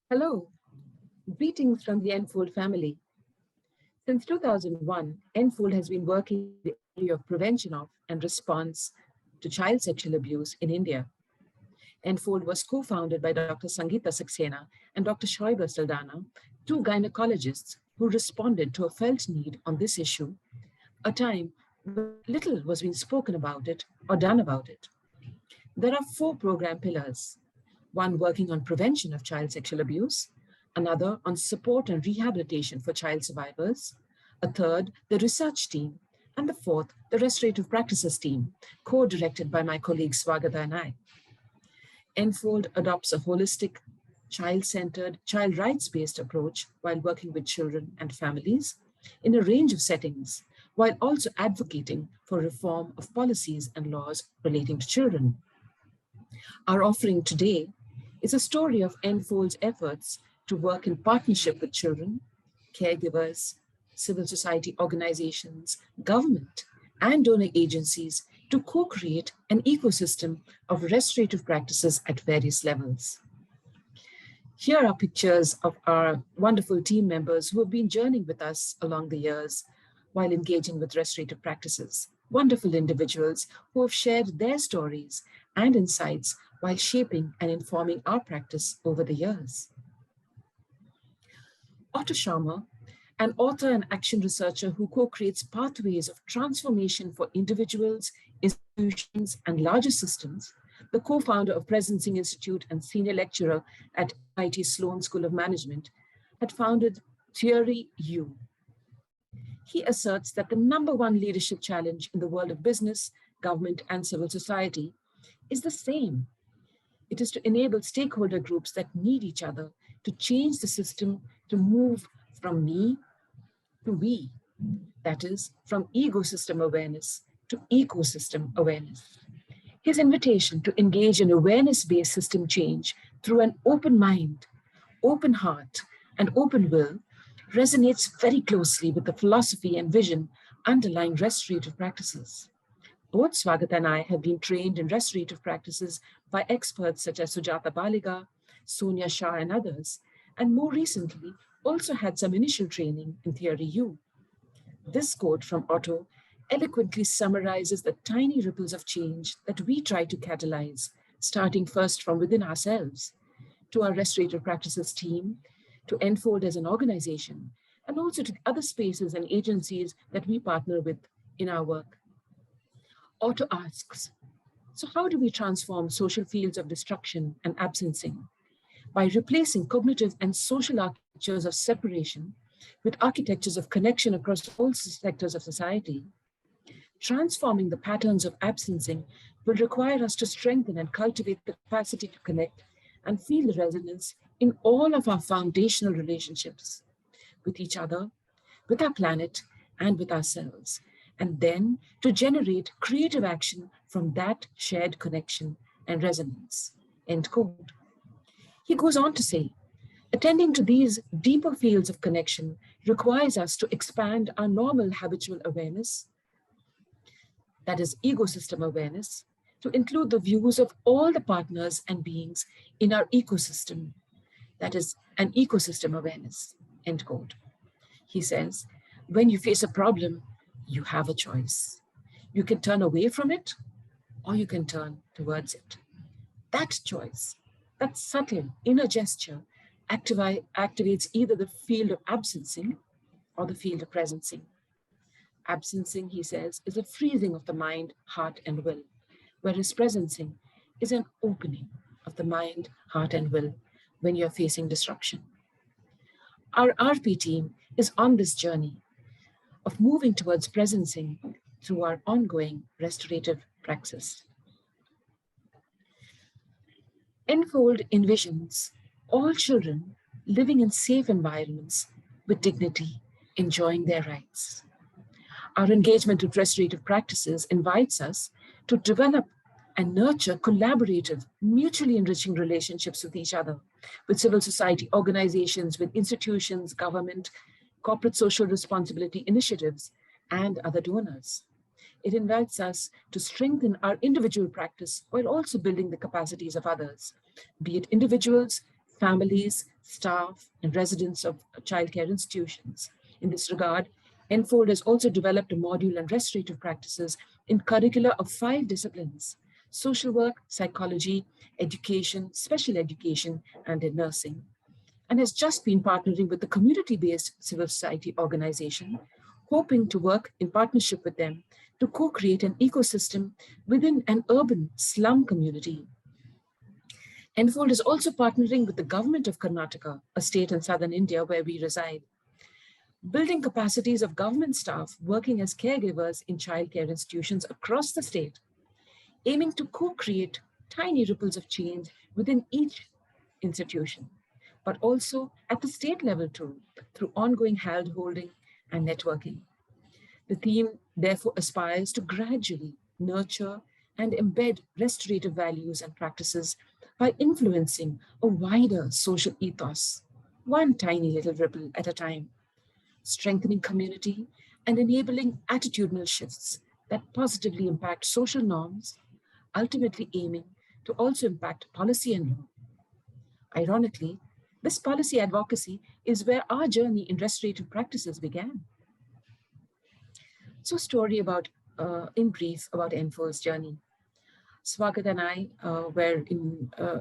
Hello, greetings from the Enfold family. Since 2001, Enfold has been working in the area of prevention of and response to child sexual abuse in India. Enfold was co-founded by Dr. Sangeeta Saxena and Dr. Shoaib Saldana, two gynecologists who responded to a felt need on this issue, a time when little was being spoken about it or done about it. There are four program pillars: one working on prevention of child sexual abuse, another on support and rehabilitation for child survivors, a third, the research team, and the fourth, the Restorative Practices team, co-directed by my colleague Swagata and I. Enfold adopts a holistic, child-centered, child rights-based approach while working with children and families in a range of settings, while also advocating for reform of policies and laws relating to children. Our offering today is a story of Enfold's efforts to work in partnership with children, caregivers, civil society organizations, government, and donor agencies to co-create an ecosystem of restorative practices at various levels. Here are pictures of our wonderful team members who have been journeying with us along the years while engaging with restorative practices. Wonderful individuals who have shared their stories and insights while shaping and informing our practice over the years. Otto, an author and action researcher who co-creates pathways of transformation for individuals, institutions, and larger systems, the co-founder of Presencing Institute and senior lecturer at MIT Sloan School of Management, had founded Theory U. He asserts that the number one leadership challenge in the world of business, government, and civil society is the same. It is to enable stakeholder groups that need each other to change the system to move from me to we, that is, from ecosystem awareness to ecosystem awareness. His invitation to engage in awareness-based system change through an open mind, open heart, and open will resonates very closely with the philosophy and vision underlying restorative practices. Both Swagata and I have been trained in restorative practices by experts such as Sujata Baliga, Sonia Shah, and others, and more recently also had some initial training in Theory U. This quote from Otto eloquently summarizes the tiny ripples of change that we try to catalyze, starting first from within ourselves, to our restorative practices team, to Enfold as an organization, and also to other spaces and agencies that we partner with in our work. Otto asks, so how do we transform social fields of destruction and absencing? By replacing cognitive and social architectures of separation with architectures of connection across all sectors of society. Transforming the patterns of absencing will require us to strengthen and cultivate the capacity to connect and feel the resonance in all of our foundational relationships with each other, with our planet, and with ourselves, and then to generate creative action from that shared connection and resonance. End quote. He goes on to say, attending to these deeper fields of connection requires us to expand our normal habitual awareness, that is ecosystem awareness, to include the views of all the partners and beings in our ecosystem, that is an ecosystem awareness, end quote. He says, when you face a problem, you have a choice. You can turn away from it or you can turn towards it. That choice, that subtle inner gesture activates either the field of absencing or the field of presencing. Absencing, he says, is a freezing of the mind, heart, and will, whereas presencing is an opening of the mind, heart, and will when you're facing disruption. Our RP team is on this journey of moving towards presencing through our ongoing restorative praxis. Enfold envisions all children living in safe environments with dignity, enjoying their rights. Our engagement with restorative practices invites us to develop and nurture collaborative, mutually enriching relationships with each other, with civil society organizations, with institutions, government, corporate social responsibility initiatives, and other donors. It invites us to strengthen our individual practice while also building the capacities of others, be it individuals, families, staff, and residents of childcare institutions. In this regard, Enfold has also developed a module on restorative practices in curricula of 5 disciplines: social work, psychology, education, special education, and in nursing, and has just been partnering with the community-based civil society organization, hoping to work in partnership with them to co-create an ecosystem within an urban slum community. Enfold is also partnering with the government of Karnataka, a state in southern India where we reside, building capacities of government staff working as caregivers in childcare institutions across the state, aiming to co-create tiny ripples of change within each institution, but also at the state level too, through ongoing hand-holding and networking. The theme therefore aspires to gradually nurture and embed restorative values and practices by influencing a wider social ethos, one tiny little ripple at a time, strengthening community and enabling attitudinal shifts that positively impact social norms, ultimately aiming to also impact policy and law. Ironically, this policy advocacy is where our journey in restorative practices began. So, story about, in brief, about Enfold's journey. Swagat and I were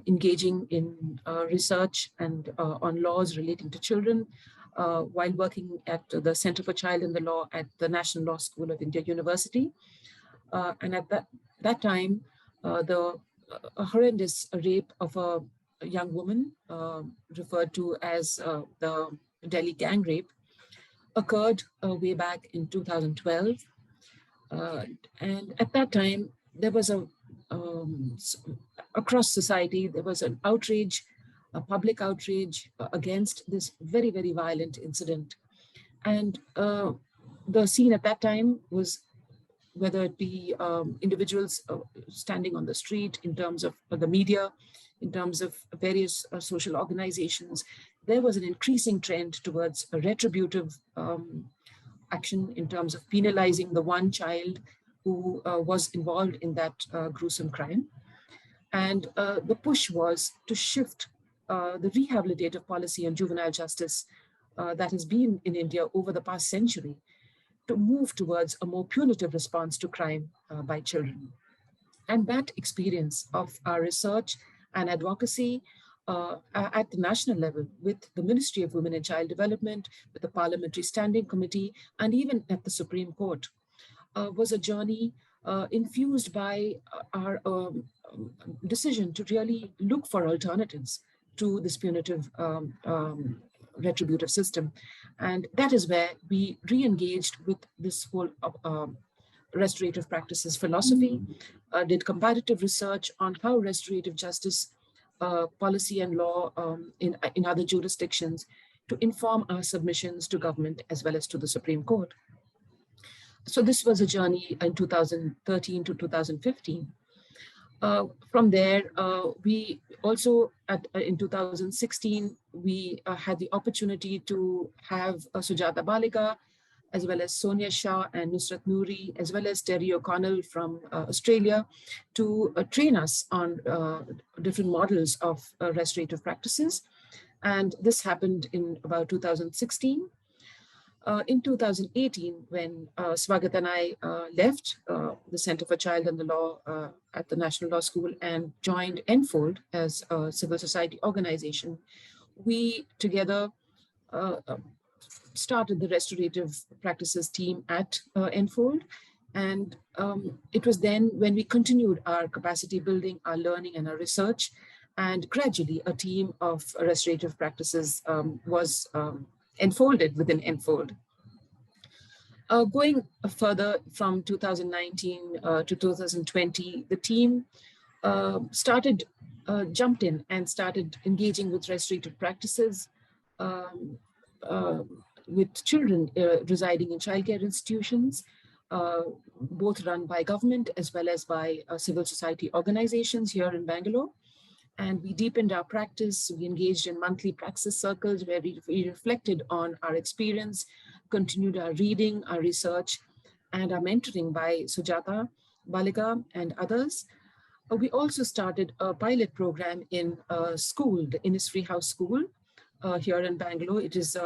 engaging in research and on laws relating to children while working at the Center for Child in the Law at the National Law School of India University. And at that time, the horrendous rape of a young woman, referred to as the Delhi gang rape, occurred way back in 2012. And at that time, there was across society, there was an outrage, a public outrage against this very, very violent incident. And the scene at that time was, whether it be individuals standing on the street, in terms of the media, in terms of various social organizations, there was an increasing trend towards a retributive action in terms of penalizing the one child who was involved in that gruesome crime. And the push was to shift the rehabilitative policy on juvenile justice that has been in India over the past century to move towards a more punitive response to crime by children. And that experience of our research and advocacy at the national level with the Ministry of Women and Child Development, with the Parliamentary Standing Committee, and even at the Supreme Court was a journey infused by our decision to really look for alternatives to this punitive retributive system. And that is where we re-engaged with this whole restorative practices philosophy, did comparative research on how restorative justice policy and law in other jurisdictions to inform our submissions to government as well as to the Supreme Court. So this was a journey in 2013 to 2015. From there, we also, in 2016, we had the opportunity to have Sujata Balika, as well as Sonia Shah and Nusrat Noori, as well as Terry O'Connell from Australia, to train us on different models of restorative practices. And this happened in about 2016. In 2018, when Swagat and I left the Center for Child and the Law at the National Law School and joined Enfold as a civil society organization, we together started the restorative practices team at Enfold. And it was then when we continued our capacity building, our learning and our research, and gradually a team of restorative practices was enfolded within Enfold. Going further from 2019 to 2020, the team jumped in and started engaging with restorative practices with children residing in childcare institutions, both run by government as well as by civil society organizations here in Bangalore. And we deepened our practice. We engaged in monthly praxis circles where we reflected on our experience, continued our reading, our research, and our mentoring by Sujata Balika and others. We also started a pilot program in a school, the Innisfree House School, here in Bangalore. It is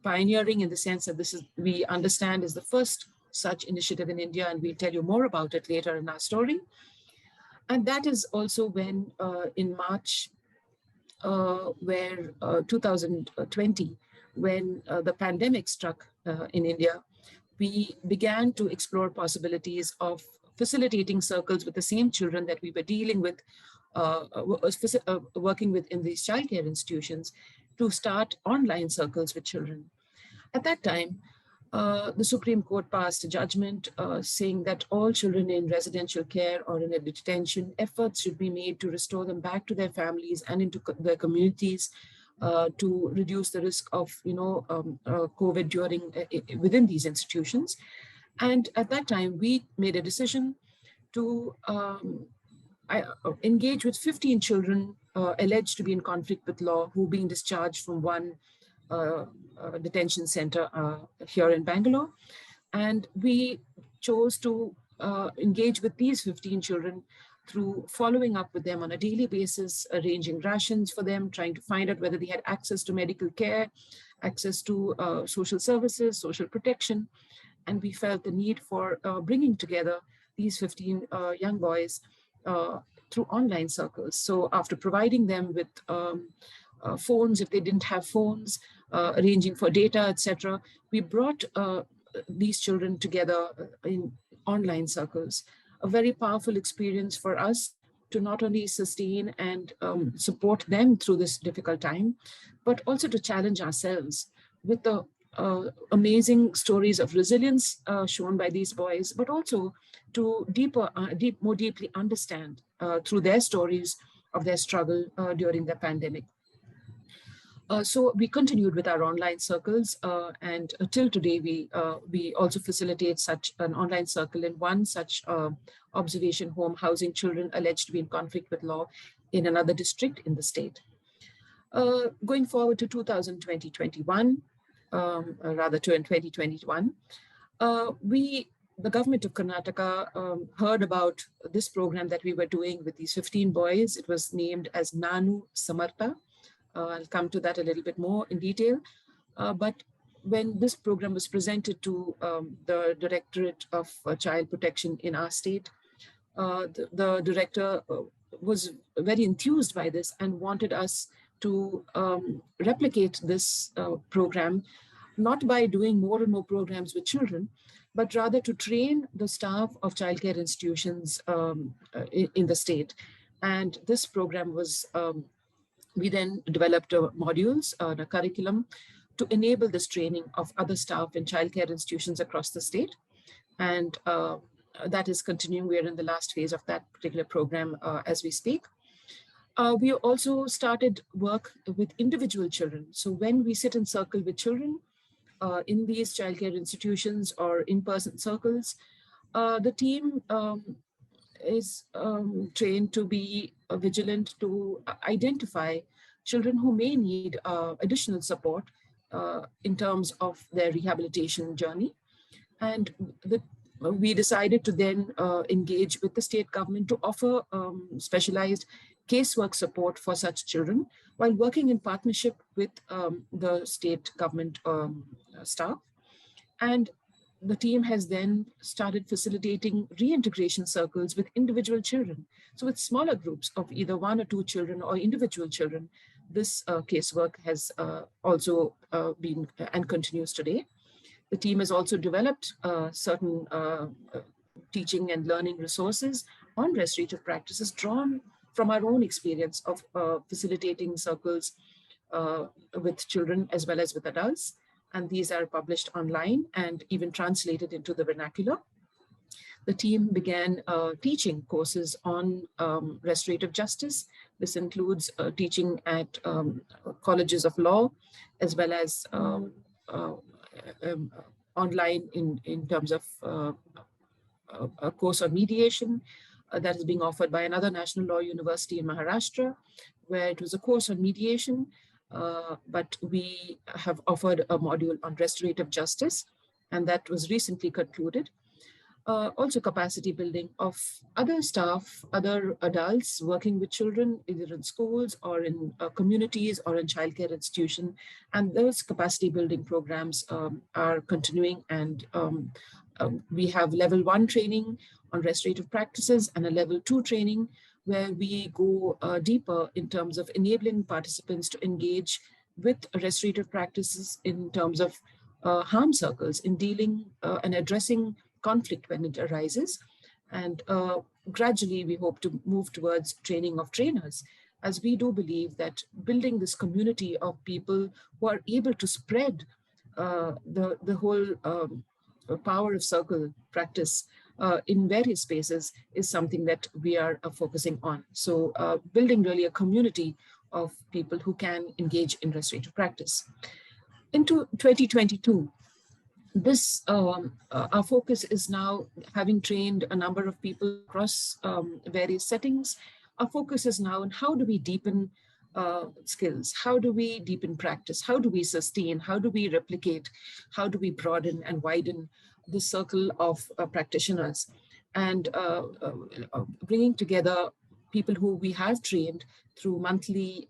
pioneering in the sense that this is, we understand, is the first such initiative in India, and we'll tell you more about it later in our story. And that is also when in March, where 2020, when the pandemic struck in India, we began to explore possibilities of facilitating circles with the same children that we were dealing with, working with in these childcare institutions, to start online circles with children. At that time, the Supreme Court passed a judgment saying that all children in residential care or in a detention, efforts should be made to restore them back to their families and into their communities, to reduce the risk of, COVID within these institutions. And at that time, we made a decision to engage with 15 children alleged to be in conflict with law, who being discharged from one detention center here in Bangalore. And we chose to engage with these 15 children through following up with them on a daily basis, arranging rations for them, trying to find out whether they had access to medical care, access to social services, social protection. And we felt the need for bringing together these 15 young boys through online circles. So after providing them with phones, if they didn't have phones, arranging for data, etc., we brought these children together in online circles. A very powerful experience for us to not only sustain and support them through this difficult time, but also to challenge ourselves with the amazing stories of resilience shown by these boys, but also to more deeply understand through their stories of their struggle during the pandemic. So we continued with our online circles, and till today we also facilitate such an online circle in one such observation home housing children alleged to be in conflict with law in another district in the state. Going forward to 2020-21, rather to in 2021, the government of Karnataka heard about this program that we were doing with these 15 boys. It was named as Nanu Samartha. I'll come to that a little bit more in detail. But when this program was presented to the Directorate of Child Protection in our state, the director was very enthused by this and wanted us to replicate this program, not by doing more and more programs with children, but rather to train the staff of childcare institutions in the state. And this program was, we then developed modules, a curriculum to enable this training of other staff in childcare institutions across the state. And that is continuing. We're in the last phase of that particular program as we speak. We also started work with individual children. So when we sit in circle with children in these childcare institutions or in-person circles, the team is trained to be vigilant to identify children who may need additional support in terms of their rehabilitation journey. And we decided to then engage with the state government to offer specialized casework support for such children while working in partnership with the state government staff. And the team has then started facilitating reintegration circles with individual children. So with smaller groups of either 1 or 2 children or individual children, this casework has also been and continues today. The team has also developed certain teaching and learning resources on restorative practices drawn from our own experience of facilitating circles with children as well as with adults. And these are published online and even translated into the vernacular. The team began teaching courses on restorative justice. This includes teaching at colleges of law, as well as online in terms of a course on mediation that is being offered by another national law university in Maharashtra, where it was a course on mediation, but we have offered a module on restorative justice, and that was recently concluded. Also capacity building of other staff, other adults working with children, either in schools or in communities or in childcare institution. And those capacity building programs are continuing, and we have level 1 training on restorative practices and a level 2 training where we go deeper in terms of enabling participants to engage with restorative practices in terms of harm circles, in dealing and addressing conflict when it arises. And gradually, we hope to move towards training of trainers, as we do believe that building this community of people who are able to spread the whole power of circle practice in various spaces is something that we are focusing on. So building really a community of people who can engage in restorative practice. Into 2022, our focus is now, having trained a number of people across various settings, our focus is now on how do we deepen skills, how do we deepen practice, how do we sustain, how do we replicate, how do we broaden and widen the circle of practitioners, and bringing together people who we have trained through monthly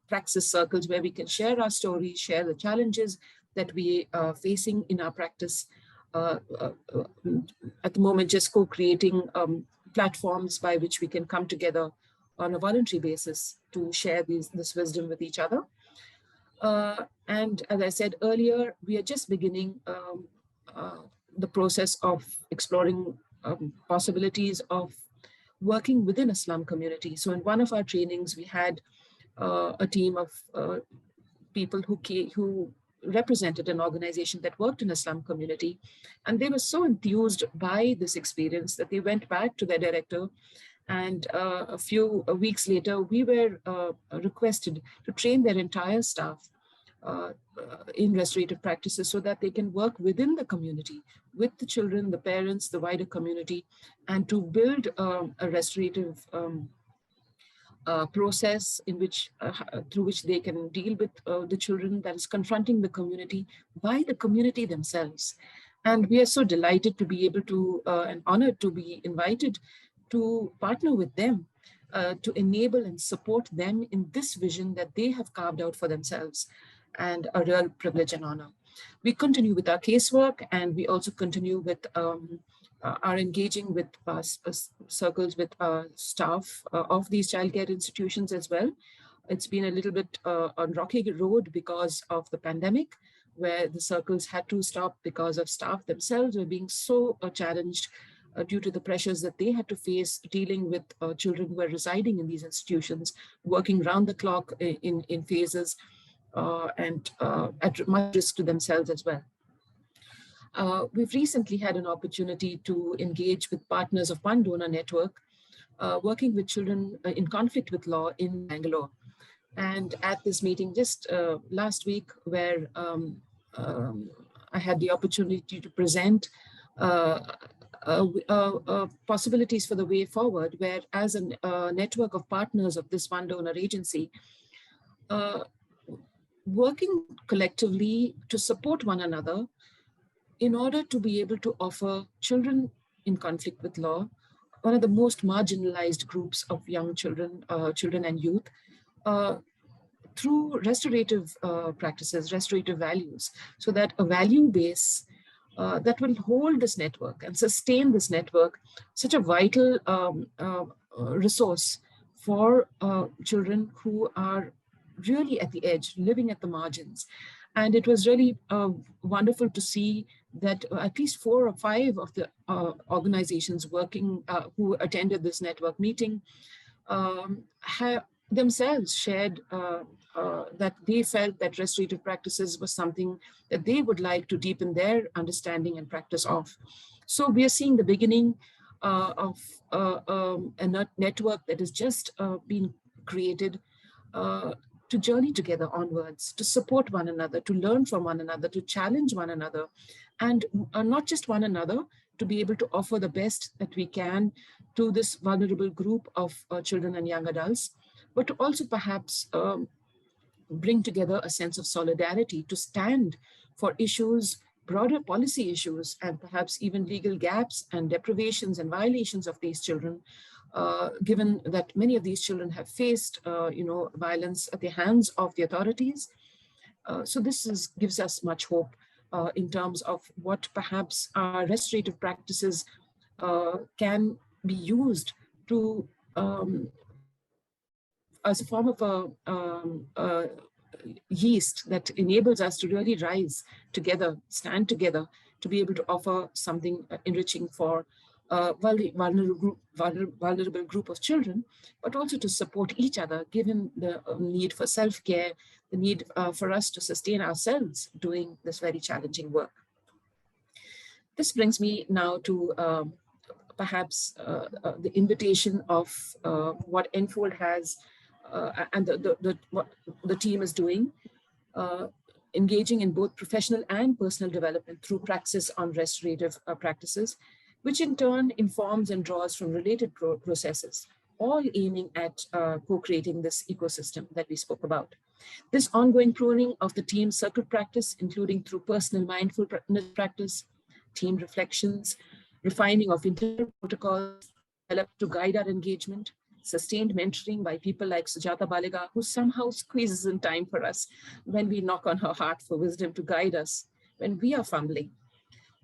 praxis circles where we can share our stories, share the challenges that we are facing in our practice. At the moment, just co-creating platforms by which we can come together on a voluntary basis to share this wisdom with each other. And as I said earlier, we are just beginning the process of exploring possibilities of working within a slum community. So in one of our trainings, we had a team of people who represented an organization that worked in a slum community. And they were so enthused by this experience that they went back to their director. And a few weeks later, we were requested to train their entire staff in restorative practices so that they can work within the community, with the children, the parents, the wider community, and to build a restorative process in which, through which they can deal with the children that is confronting the community by the community themselves. And we are so delighted to be able to, and honored to be invited to partner with them to enable and support them in this vision that they have carved out for themselves, and a real privilege and honor. We continue with our casework, and we also continue with are engaging with circles with staff of these childcare institutions as well. It's been a little bit on rocky road because of the pandemic, where the circles had to stop because of staff themselves were being so challenged due to the pressures that they had to face dealing with children who are residing in these institutions, working round the clock in phases, and at much risk to themselves as well. We've recently had an opportunity to engage with partners of One Donor Network, working with children in conflict with law in Bangalore. And at this meeting just last week, where I had the opportunity to present possibilities for the way forward, where as a network of partners of this One Donor agency, working collectively to support one another in order to be able to offer children in conflict with law, one of the most marginalized groups of young children, children and youth, through restorative practices, restorative values, so that a value base that will hold this network and sustain this network, such a vital resource for children who are really at the edge, living at the margins. And it was really wonderful to see that at least 4 or 5 of the organizations working who attended this network meeting have themselves shared that they felt that restorative practices was something that they would like to deepen their understanding and practice of. So we are seeing the beginning of a network that has just been created to journey together onwards, to support one another, to learn from one another, to challenge one another, and not just one another, to be able to offer the best that we can to this vulnerable group of children and young adults, but to also perhaps bring together a sense of solidarity, to stand for issues broader policy issues and perhaps even legal gaps and deprivations and violations of these children, given that many of these children have faced, violence at the hands of the authorities. So this gives us much hope in terms of what perhaps our restorative practices can be used to as a form of a yeast that enables us to really rise together, stand together, to be able to offer something enriching for a vulnerable group of children, but also to support each other, given the need for self-care, the need for us to sustain ourselves doing this very challenging work. This brings me now to perhaps the invitation of what Enfold has and what the team is doing, engaging in both professional and personal development through praxis on restorative practices, which in turn informs and draws from related processes, all aiming at co-creating this ecosystem that we spoke about. This ongoing pruning of the team circle practice, including through personal mindfulness practice, team reflections, refining of internal protocols developed to guide our engagement, sustained mentoring by people like Sujata Baliga, who somehow squeezes in time for us when we knock on her heart for wisdom to guide us when we are fumbling.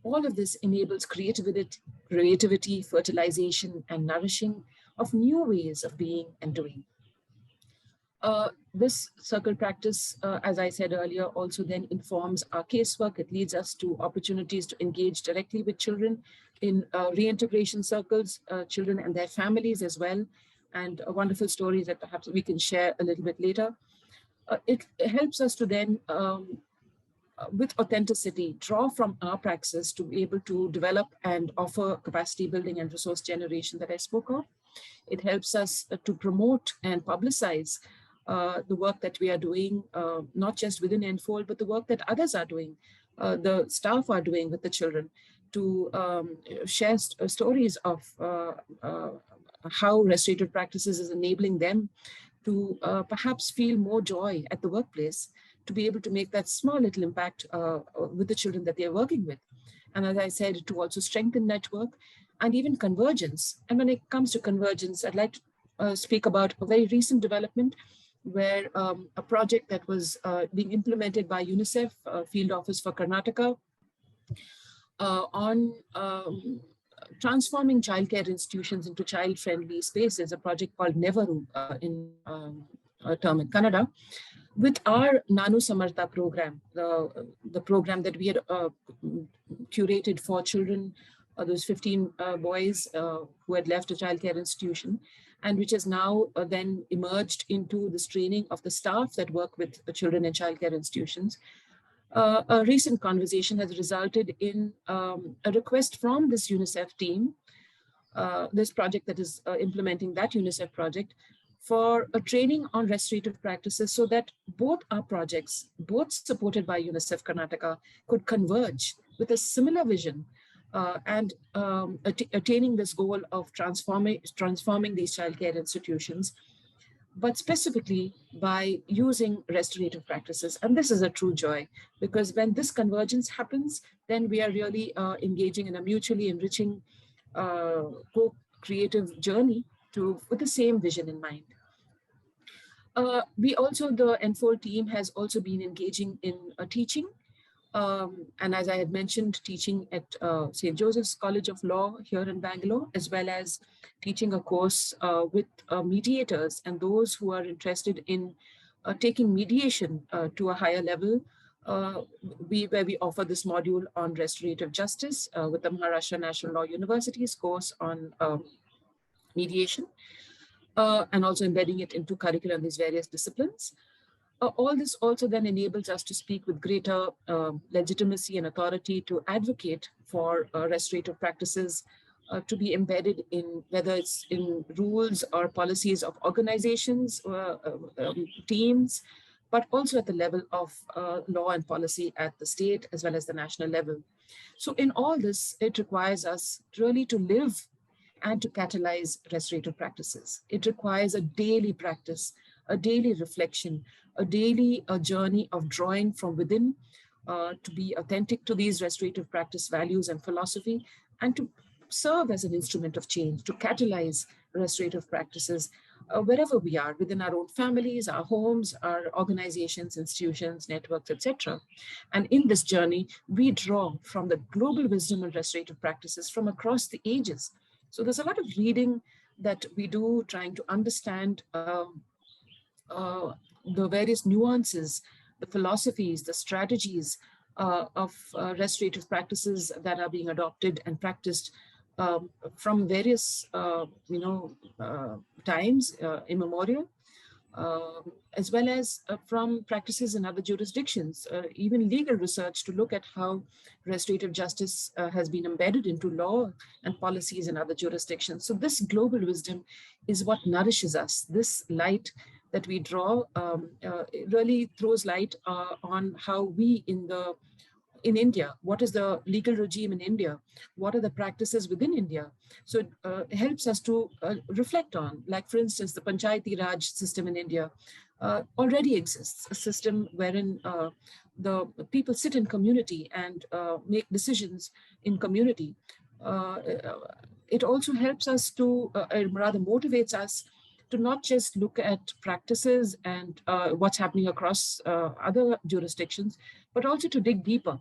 All of this enables creativity, fertilization, and nourishing of new ways of being and doing. This circle practice, as I said earlier, also then informs our casework. It leads us to opportunities to engage directly with children in reintegration circles, children and their families as well, and wonderful stories that perhaps we can share a little bit later. It helps us to then, with authenticity, draw from our praxis to be able to develop and offer capacity building and resource generation that I spoke of. It helps us to promote and publicize the work that we are doing, not just within Enfold, but the work that others are doing, the staff are doing with the children, to share stories of how restorative practices is enabling them to perhaps feel more joy at the workplace, to be able to make that small little impact with the children that they're working with. And as I said, to also strengthen network and even convergence. And when it comes to convergence, I'd like to speak about a very recent development where a project that was being implemented by UNICEF, Field Office for Karnataka, on transforming childcare institutions into child-friendly spaces, a project called Nevaru in a term in Kannada, with our Nanu Samartha program, the program that we had curated for children, those 15 boys who had left a childcare institution, and which has now then emerged into this training of the staff that work with the children in childcare institutions. A recent conversation has resulted in a request from this UNICEF team, this project that is implementing that UNICEF project, for a training on restorative practices so that both our projects, both supported by UNICEF Karnataka, could converge with a similar vision and attaining this goal of transforming these childcare institutions, but specifically by using restorative practices. And this is a true joy, because when this convergence happens, then we are really engaging in a mutually enriching co-creative journey with the same vision in mind. We also, the Enfold team has also been engaging in teaching. And as I had mentioned, teaching at St. Joseph's College of Law here in Bangalore, as well as teaching a course with mediators and those who are interested in taking mediation to a higher level, where we offer this module on restorative justice with the Maharashtra National Law University's course on mediation, and also embedding it into curriculum in these various disciplines. All this also then enables us to speak with greater legitimacy and authority to advocate for restorative practices to be embedded in, whether it's in rules or policies of organizations, teams, but also at the level of law and policy at the state as well as the national level. So in all this, it requires us really to live and to catalyze restorative practices. It requires a daily practice, a daily reflection, a daily journey of drawing from within, to be authentic to these restorative practice values and philosophy, and to serve as an instrument of change, to catalyze restorative practices wherever we are, within our own families, our homes, our organizations, institutions, networks, etc. And in this journey, we draw from the global wisdom and restorative practices from across the ages. So there's a lot of reading that we do, trying to understand uh, the various nuances, the philosophies, the strategies of restorative practices that are being adopted and practiced from various, times immemorial, as well as from practices in other jurisdictions, even legal research to look at how restorative justice has been embedded into law and policies in other jurisdictions. So this global wisdom is what nourishes us. This light that we draw really throws light on how we in India, what is the legal regime in India? What are the practices within India? So it helps us to reflect on, like for instance, the Panchayati Raj system in India already exists, a system wherein the people sit in community and make decisions in community. It also helps us to, rather motivates us to not just look at practices and what's happening across other jurisdictions, but also to dig deeper,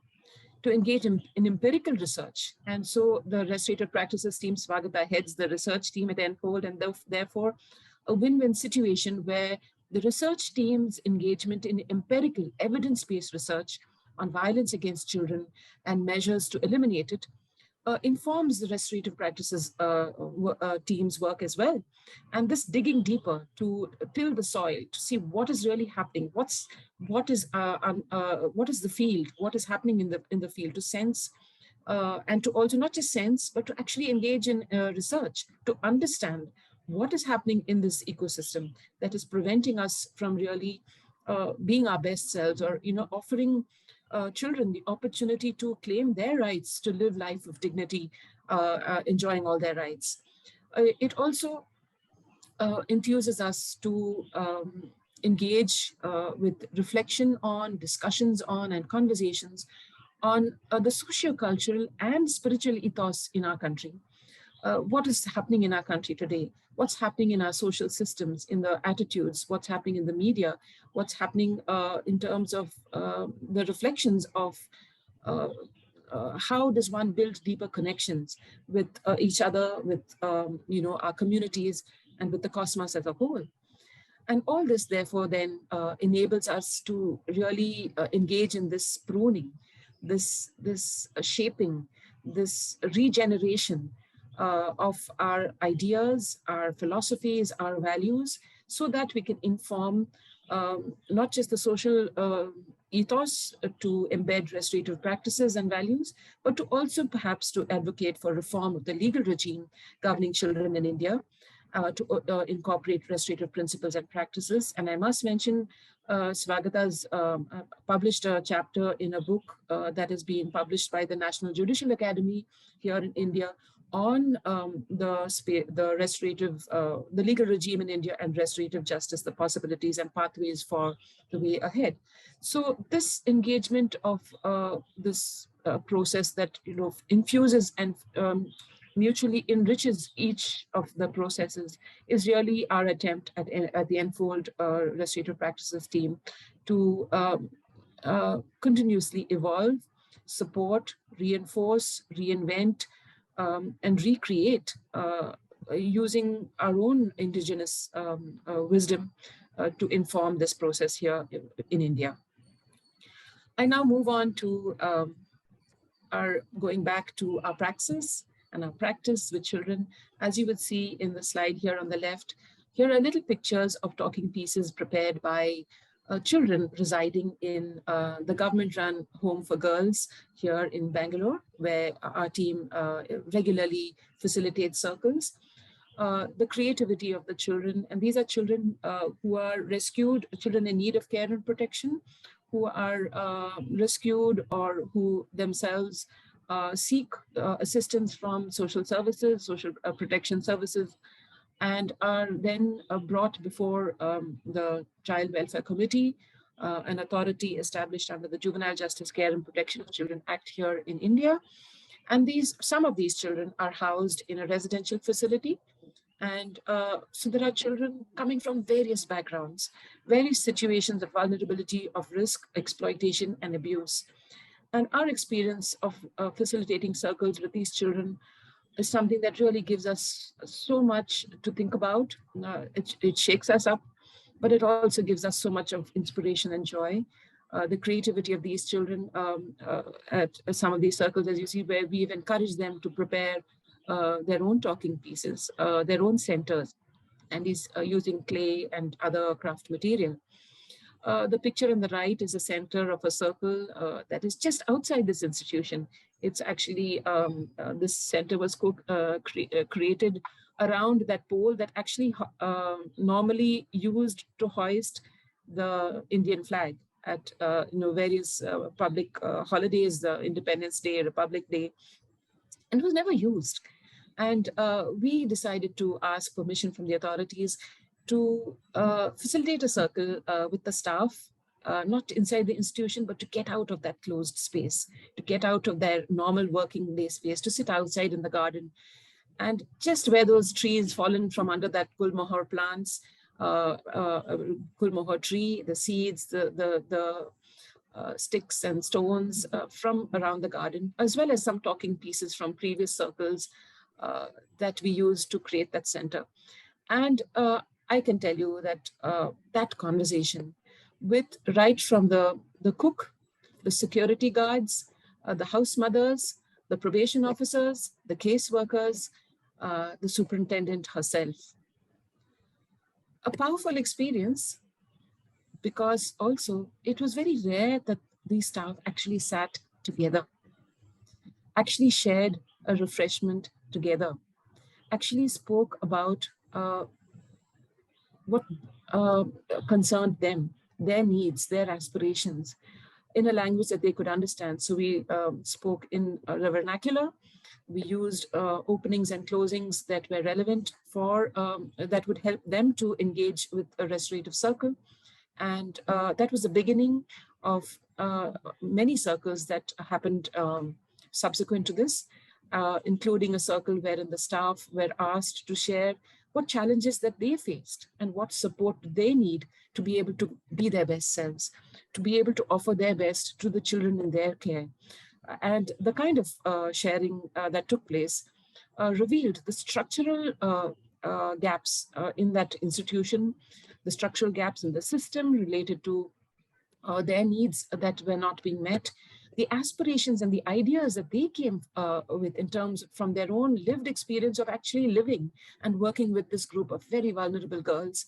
to engage in empirical research. And so the Restorative Practices team, Swagata heads the research team at Enfold, and therefore a win-win situation where the research team's engagement in empirical evidence-based research on violence against children and measures to eliminate it informs the restorative practices team's work as well. And this digging deeper to till the soil, to see what is really happening, what is the field, what is happening in the field, to sense and to also not just sense, but to actually engage in research, to understand what is happening in this ecosystem that is preventing us from really being our best selves, or offering children the opportunity to claim their rights to live life of dignity, enjoying all their rights. It also enthuses us to engage with reflection on, discussions on, and conversations on the socio-cultural and spiritual ethos in our country. What is happening in our country today? What's happening in our social systems, in the attitudes, what's happening in the media, what's happening in terms of the reflections of how does one build deeper connections with each other, with our communities, and with the cosmos as a whole. And all this, therefore, then enables us to really engage in this pruning, this shaping, this regeneration of our ideas, our philosophies, our values, so that we can inform not just the social ethos to embed restorative practices and values, but to also perhaps to advocate for reform of the legal regime governing children in India, to incorporate restorative principles and practices. And I must mention Swagata's published a chapter in a book that is being published by the National Judicial Academy here in India on the restorative, the legal regime in India and restorative justice, the possibilities and pathways for the way ahead. So this engagement of this process that infuses and mutually enriches each of the processes is really our attempt at the Enfold Restorative Practices team to continuously evolve, support, reinforce, reinvent, and recreate using our own indigenous wisdom to inform this process here in India. I now move on to going back to our praxis and our practice with children. As you would see in the slide here on the left, here are little pictures of talking pieces prepared by children residing in the government-run Home for Girls here in Bangalore, where our team regularly facilitates circles. The creativity of the children, and these are children who are rescued, children in need of care and protection, who are rescued or who themselves seek assistance from social services, social protection services, and are then brought before the Child Welfare Committee an authority established under the Juvenile Justice Care and Protection of Children Act here in India. And some of these children are housed in a residential facility. And so there are children coming from various backgrounds, various situations of vulnerability, of risk, exploitation, and abuse. And our experience of facilitating circles with these children is something that really gives us so much to think about. It shakes us up, but it also gives us so much of inspiration and joy. The creativity of these children at some of these circles, as you see, where we've encouraged them to prepare their own talking pieces, their own centers, and is using clay and other craft material. The picture on the right is a center of a circle that is just outside this institution. It's actually, this center was created around that pole that actually normally used to hoist the Indian flag at various public holidays, Independence Day, Republic Day, and it was never used. And we decided to ask permission from the authorities to facilitate a circle with the staff, not inside the institution, but to get out of that closed space, to get out of their normal working day space, to sit outside in the garden. And just where those trees fallen from under that gulmohar plants, gulmohar tree, the seeds, the sticks and stones from around the garden, as well as some talking pieces from previous circles that we used to create that center. And I can tell you that that conversation with right from the cook, the security guards, the house mothers, the probation officers, the caseworkers, the superintendent herself. A powerful experience, because also it was very rare that these staff actually sat together, actually shared a refreshment together, actually spoke about what concerned them, their needs, their aspirations, in a language that they could understand. So we spoke in the vernacular. We used openings and closings that were relevant for, that would help them to engage with a restorative circle. And that was the beginning of many circles that happened subsequent to this, including a circle wherein the staff were asked to share what challenges that they faced and what support they need to be able to be their best selves, to be able to offer their best to the children in their care. And the kind of sharing that took place revealed the structural gaps in that institution, the structural gaps in the system related to their needs that were not being met, the aspirations and the ideas that they came with in terms from their own lived experience of actually living and working with this group of very vulnerable girls,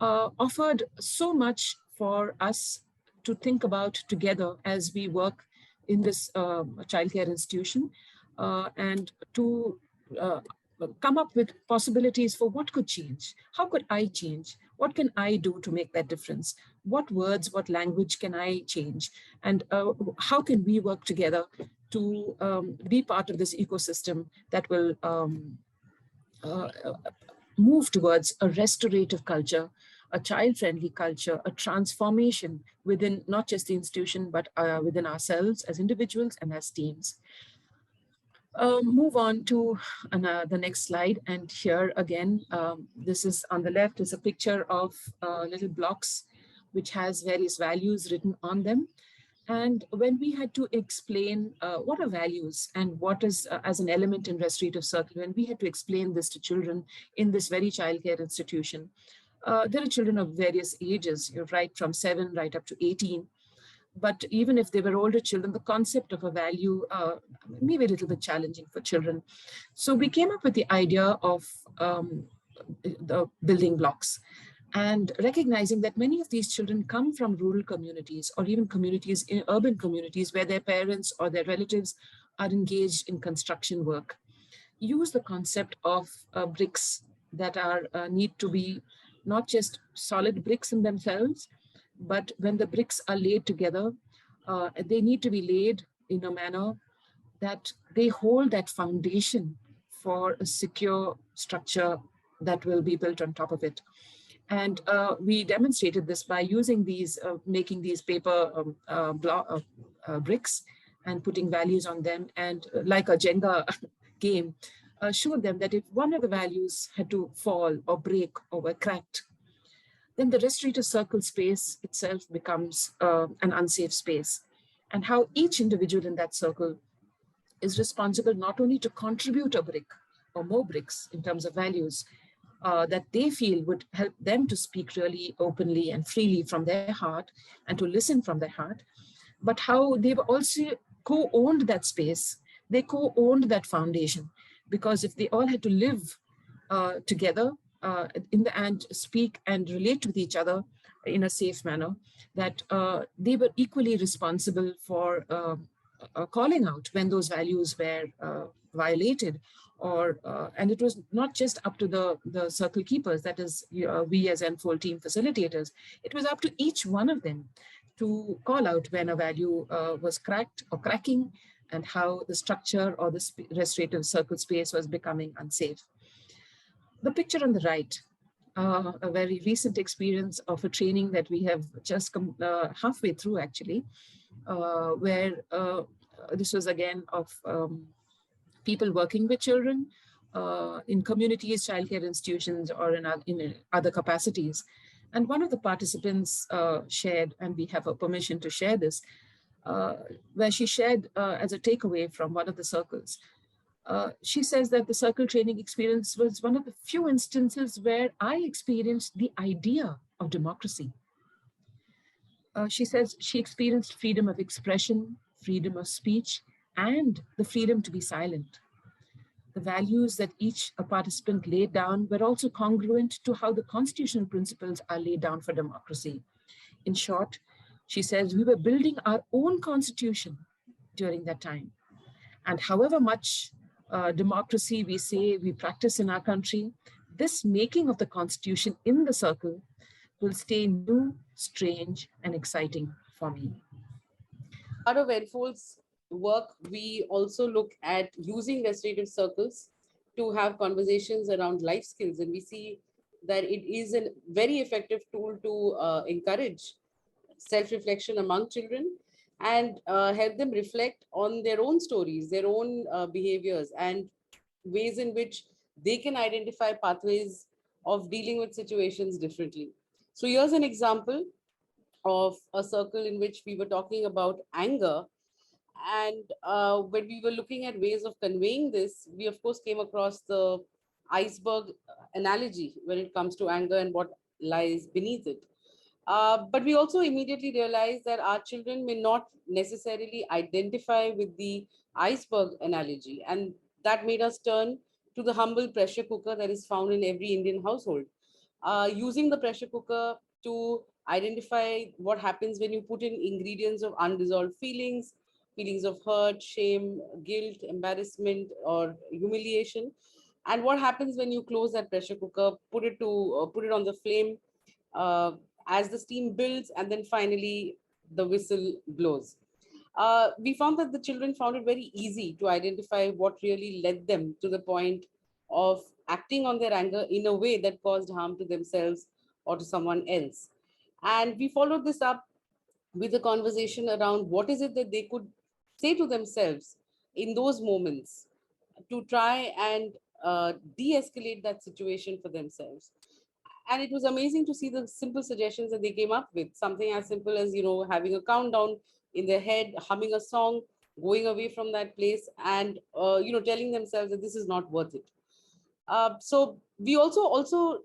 offered so much for us to think about together as we work in this childcare institution, and to come up with possibilities for what could change. How could I change? What can I do to make that difference? What words, what language can I change? And how can we work together to be part of this ecosystem that will move towards a restorative culture, a child-friendly culture, a transformation within not just the institution, but within ourselves as individuals and as teams. Move on to the next slide. And here again, this is on the left is a picture of little blocks, which has various values written on them. And when we had to explain what are values and what is as an element in restorative circle, when we had to explain this to children in this very childcare institution, there are children of various ages, right from 7 right up to 18. But even if they were older children, the concept of a value may be a little bit challenging for children. So we came up with the idea of the building blocks, and recognizing that many of these children come from rural communities or even communities in urban communities where their parents or their relatives are engaged in construction work. Use the concept of bricks that are need to be not just solid bricks in themselves, but when the bricks are laid together, they need to be laid in a manner that they hold that foundation for a secure structure that will be built on top of it. And we demonstrated this by using these, making these paper bricks and putting values on them. And like a Jenga game, showed them that if one of the values had to fall or break or were cracked, then the restorative circle space itself becomes an unsafe space. And how each individual in that circle is responsible not only to contribute a brick or more bricks in terms of values that they feel would help them to speak really openly and freely from their heart and to listen from their heart, but how they've also co-owned that space, they co-owned that foundation. Because if they all had to live together in the end, speak and relate with each other in a safe manner, that they were equally responsible for calling out when those values were violated, or and it was not just up to the circle keepers, that is we as Enfold team facilitators, it was up to each one of them to call out when a value was cracked or cracking, and how the structure or the restorative circle space was becoming unsafe. The picture on the right, a very recent experience of a training that we have just come halfway through actually, where this was again of people working with children in communities, childcare institutions, or in other capacities. And one of the participants shared, and we have a permission to share this, where she shared as a takeaway from one of the circles. She says that the circle training experience was one of the few instances where I experienced the idea of democracy. She says she experienced freedom of expression, freedom of speech, and the freedom to be silent. The values that each participant laid down were also congruent to how the constitutional principles are laid down for democracy. In short, she says we were building our own constitution during that time. And however much democracy we say we practice in our country, this making of the constitution in the circle will stay new, strange, and exciting for me. Part of Enfold's work, we also look at using restorative circles to have conversations around life skills. And we see that it is a very effective tool to encourage self-reflection among children and help them reflect on their own stories, their own behaviors, and ways in which they can identify pathways of dealing with situations differently. So here's an example of a circle in which we were talking about anger. And when we were looking at ways of conveying this, we of course came across the iceberg analogy when it comes to anger and what lies beneath it. But we also immediately realized that our children may not necessarily identify with the iceberg analogy. And that made us turn to the humble pressure cooker that is found in every Indian household. Using the pressure cooker to identify what happens when you put in ingredients of unresolved feelings, feelings of hurt, shame, guilt, embarrassment, or humiliation. And what happens when you close that pressure cooker, put it on the flame, uh, as the steam builds, and then finally the whistle blows. We found that the children found it very easy to identify what really led them to the point of acting on their anger in a way that caused harm to themselves or to someone else. And we followed this up with a conversation around what is it that they could say to themselves in those moments to try and de-escalate that situation for themselves. And it was amazing to see the simple suggestions that they came up with. Something as simple as, having a countdown in their head, humming a song, going away from that place, and telling themselves that this is not worth it. So we also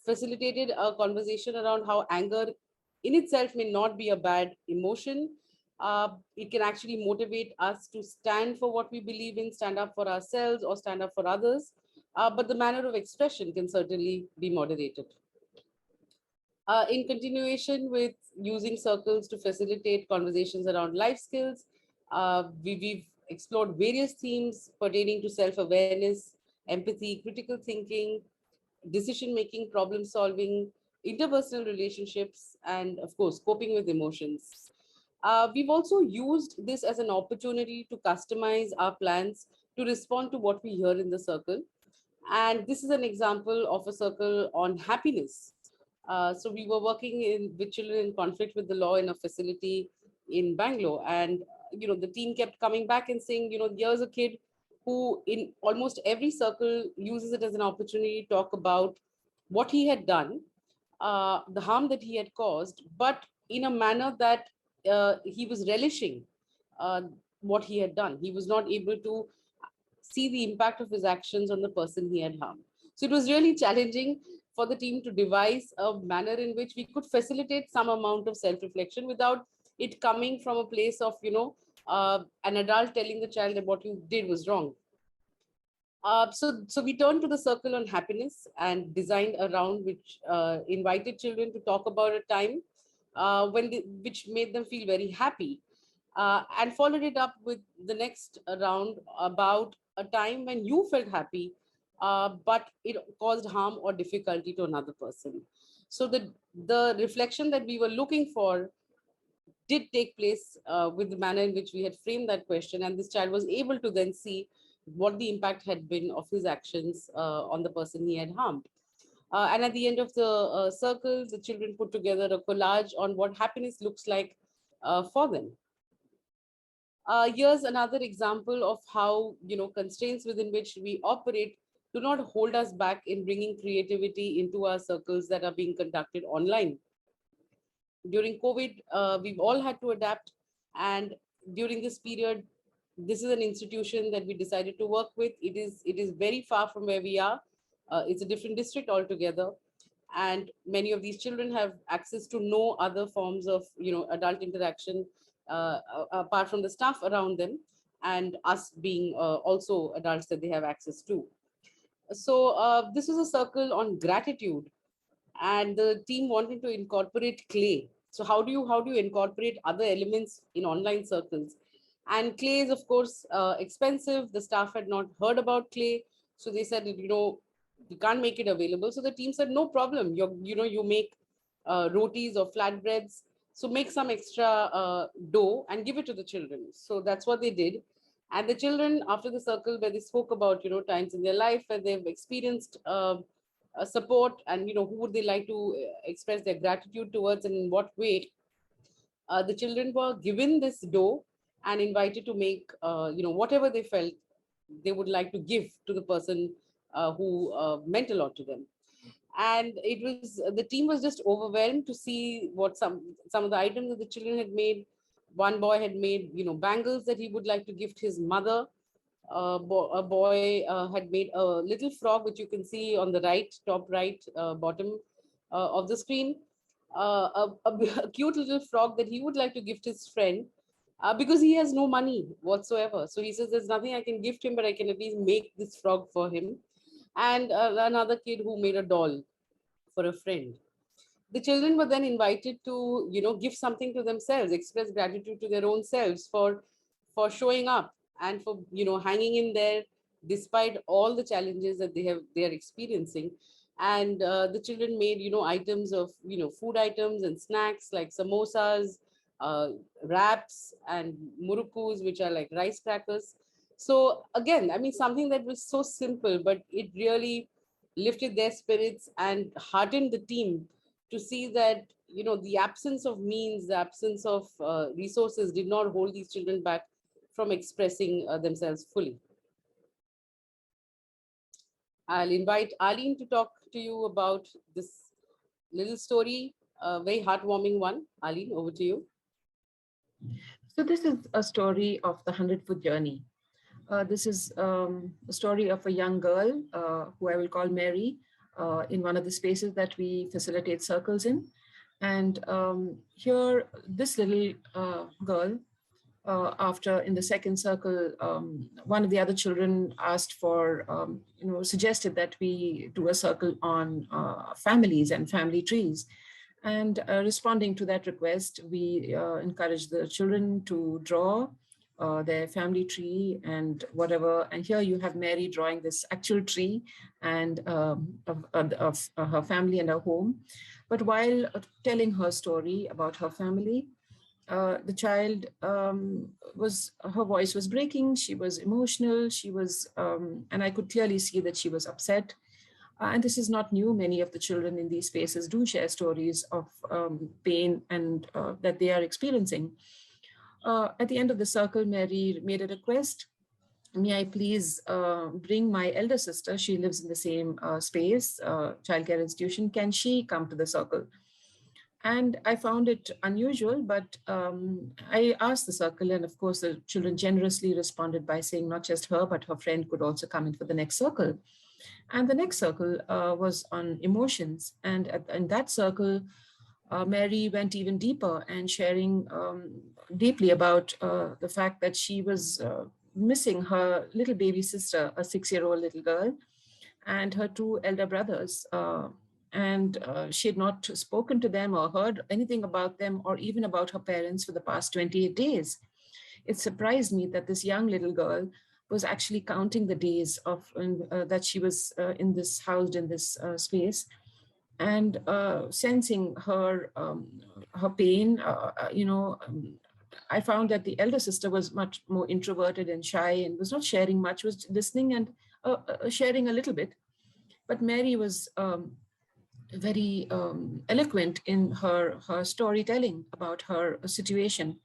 facilitated a conversation around how anger in itself may not be a bad emotion. It can actually motivate us to stand for what we believe in, stand up for ourselves or stand up for others. But the manner of expression can certainly be moderated. In continuation with using circles to facilitate conversations around life skills, we've explored various themes pertaining to self-awareness, empathy, critical thinking, decision-making, problem-solving, interpersonal relationships, and of course, coping with emotions. We've also used this as an opportunity to customize our plans to respond to what we hear in the circle. And this is an example of a circle on happiness, So we were working with children in conflict with the law in a facility in Bangalore. And, the team kept coming back and saying, here's a kid who in almost every circle uses it as an opportunity to talk about what he had done, the harm that he had caused, but in a manner that he was relishing uh, what he had done. He was not able to see the impact of his actions on the person he had harmed. So it was really challenging for the team to devise a manner in which we could facilitate some amount of self-reflection without it coming from a place of, an adult telling the child that what you did was wrong. So we turned to the circle on happiness and designed a round which invited children to talk about a time which made them feel very happy, and followed it up with the next round about a time when you felt happy, but it caused harm or difficulty to another person. So the reflection that we were looking for did take place with the manner in which we had framed that question, and this child was able to then see what the impact had been of his actions on the person he had harmed. And at the end of the circle, the children put together a collage on what happiness looks like for them. Here's another example of how constraints within which we operate do not hold us back in bringing creativity into our circles that are being conducted online. During COVID, we've all had to adapt, and during this period, this is an institution that we decided to work with. It is very far from where we are. It's a different district altogether, and many of these children have access to no other forms of adult interaction apart from the staff around them, and us being also adults that they have access to. So this was a circle on gratitude, and the team wanted to incorporate clay. So how do you incorporate other elements in online circles? And clay is of course expensive. The staff had not heard about clay, so they said, you can't make it available. So the team said, no problem. You make rotis or flatbreads. So make some extra dough and give it to the children. So that's what they did. And the children, after the circle where they spoke about, times in their life where they've experienced support, and who would they like to express their gratitude towards and in what way, the children were given this dough and invited to make whatever they felt they would like to give to the person who meant a lot to them. And it was the team was just overwhelmed to see what some of the items that the children had made. One boy had made bangles that he would like to gift his mother. A boy had made a little frog, which you can see on the right, top right, bottom of the screen. A cute little frog that he would like to gift his friend, because he has no money whatsoever. So he says, there's nothing I can gift him, but I can at least make this frog for him. And another kid who made a doll for a friend. The children were then invited to give something to themselves, express gratitude to their own selves for showing up and for hanging in there despite all the challenges that they are experiencing. And the children made items of food items and snacks like samosas, wraps, and murukus, which are like rice crackers. So again, I mean, something that was so simple, but it really lifted their spirits and heartened the team to see that the absence of means, the absence of resources did not hold these children back from expressing themselves fully. I'll invite Arlene to talk to you about this little story, a very heartwarming one. Arlene, over to you. So this is a story of the 100-foot journey. This is a story of a young girl who I will call Mary, in one of the spaces that we facilitate circles in. And here, this little girl, after in the second circle, one of the other children asked for, suggested that we do a circle on families and family trees. And responding to that request, we encouraged the children to draw their family tree and whatever. And here you have Mary drawing this actual tree and of her family and her home. But while telling her story about her family, the child her voice was breaking. She was emotional. She was, and I could clearly see that she was upset. And this is not new. Many of the children in these spaces do share stories of pain and that they are experiencing. At the end of the circle, Mary made a request. May I please bring my elder sister? She lives in the same space, childcare institution. Can she come to the circle? And I found it unusual, but I asked the circle, and of course, the children generously responded by saying not just her, but her friend could also come in for the next circle. And the next circle was on emotions. And in that circle, Mary went even deeper and sharing deeply about the fact that she was missing her little baby sister, a 6-year-old little girl, and her two elder brothers. And she had not spoken to them or heard anything about them or even about her parents for the past 28 days. It surprised me that this young little girl was actually counting the days of that she was housed in this space, and sensing her pain. I found that the elder sister was much more introverted and shy and was not sharing much, was listening and sharing a little bit. But Mary was very eloquent in her storytelling about her situation.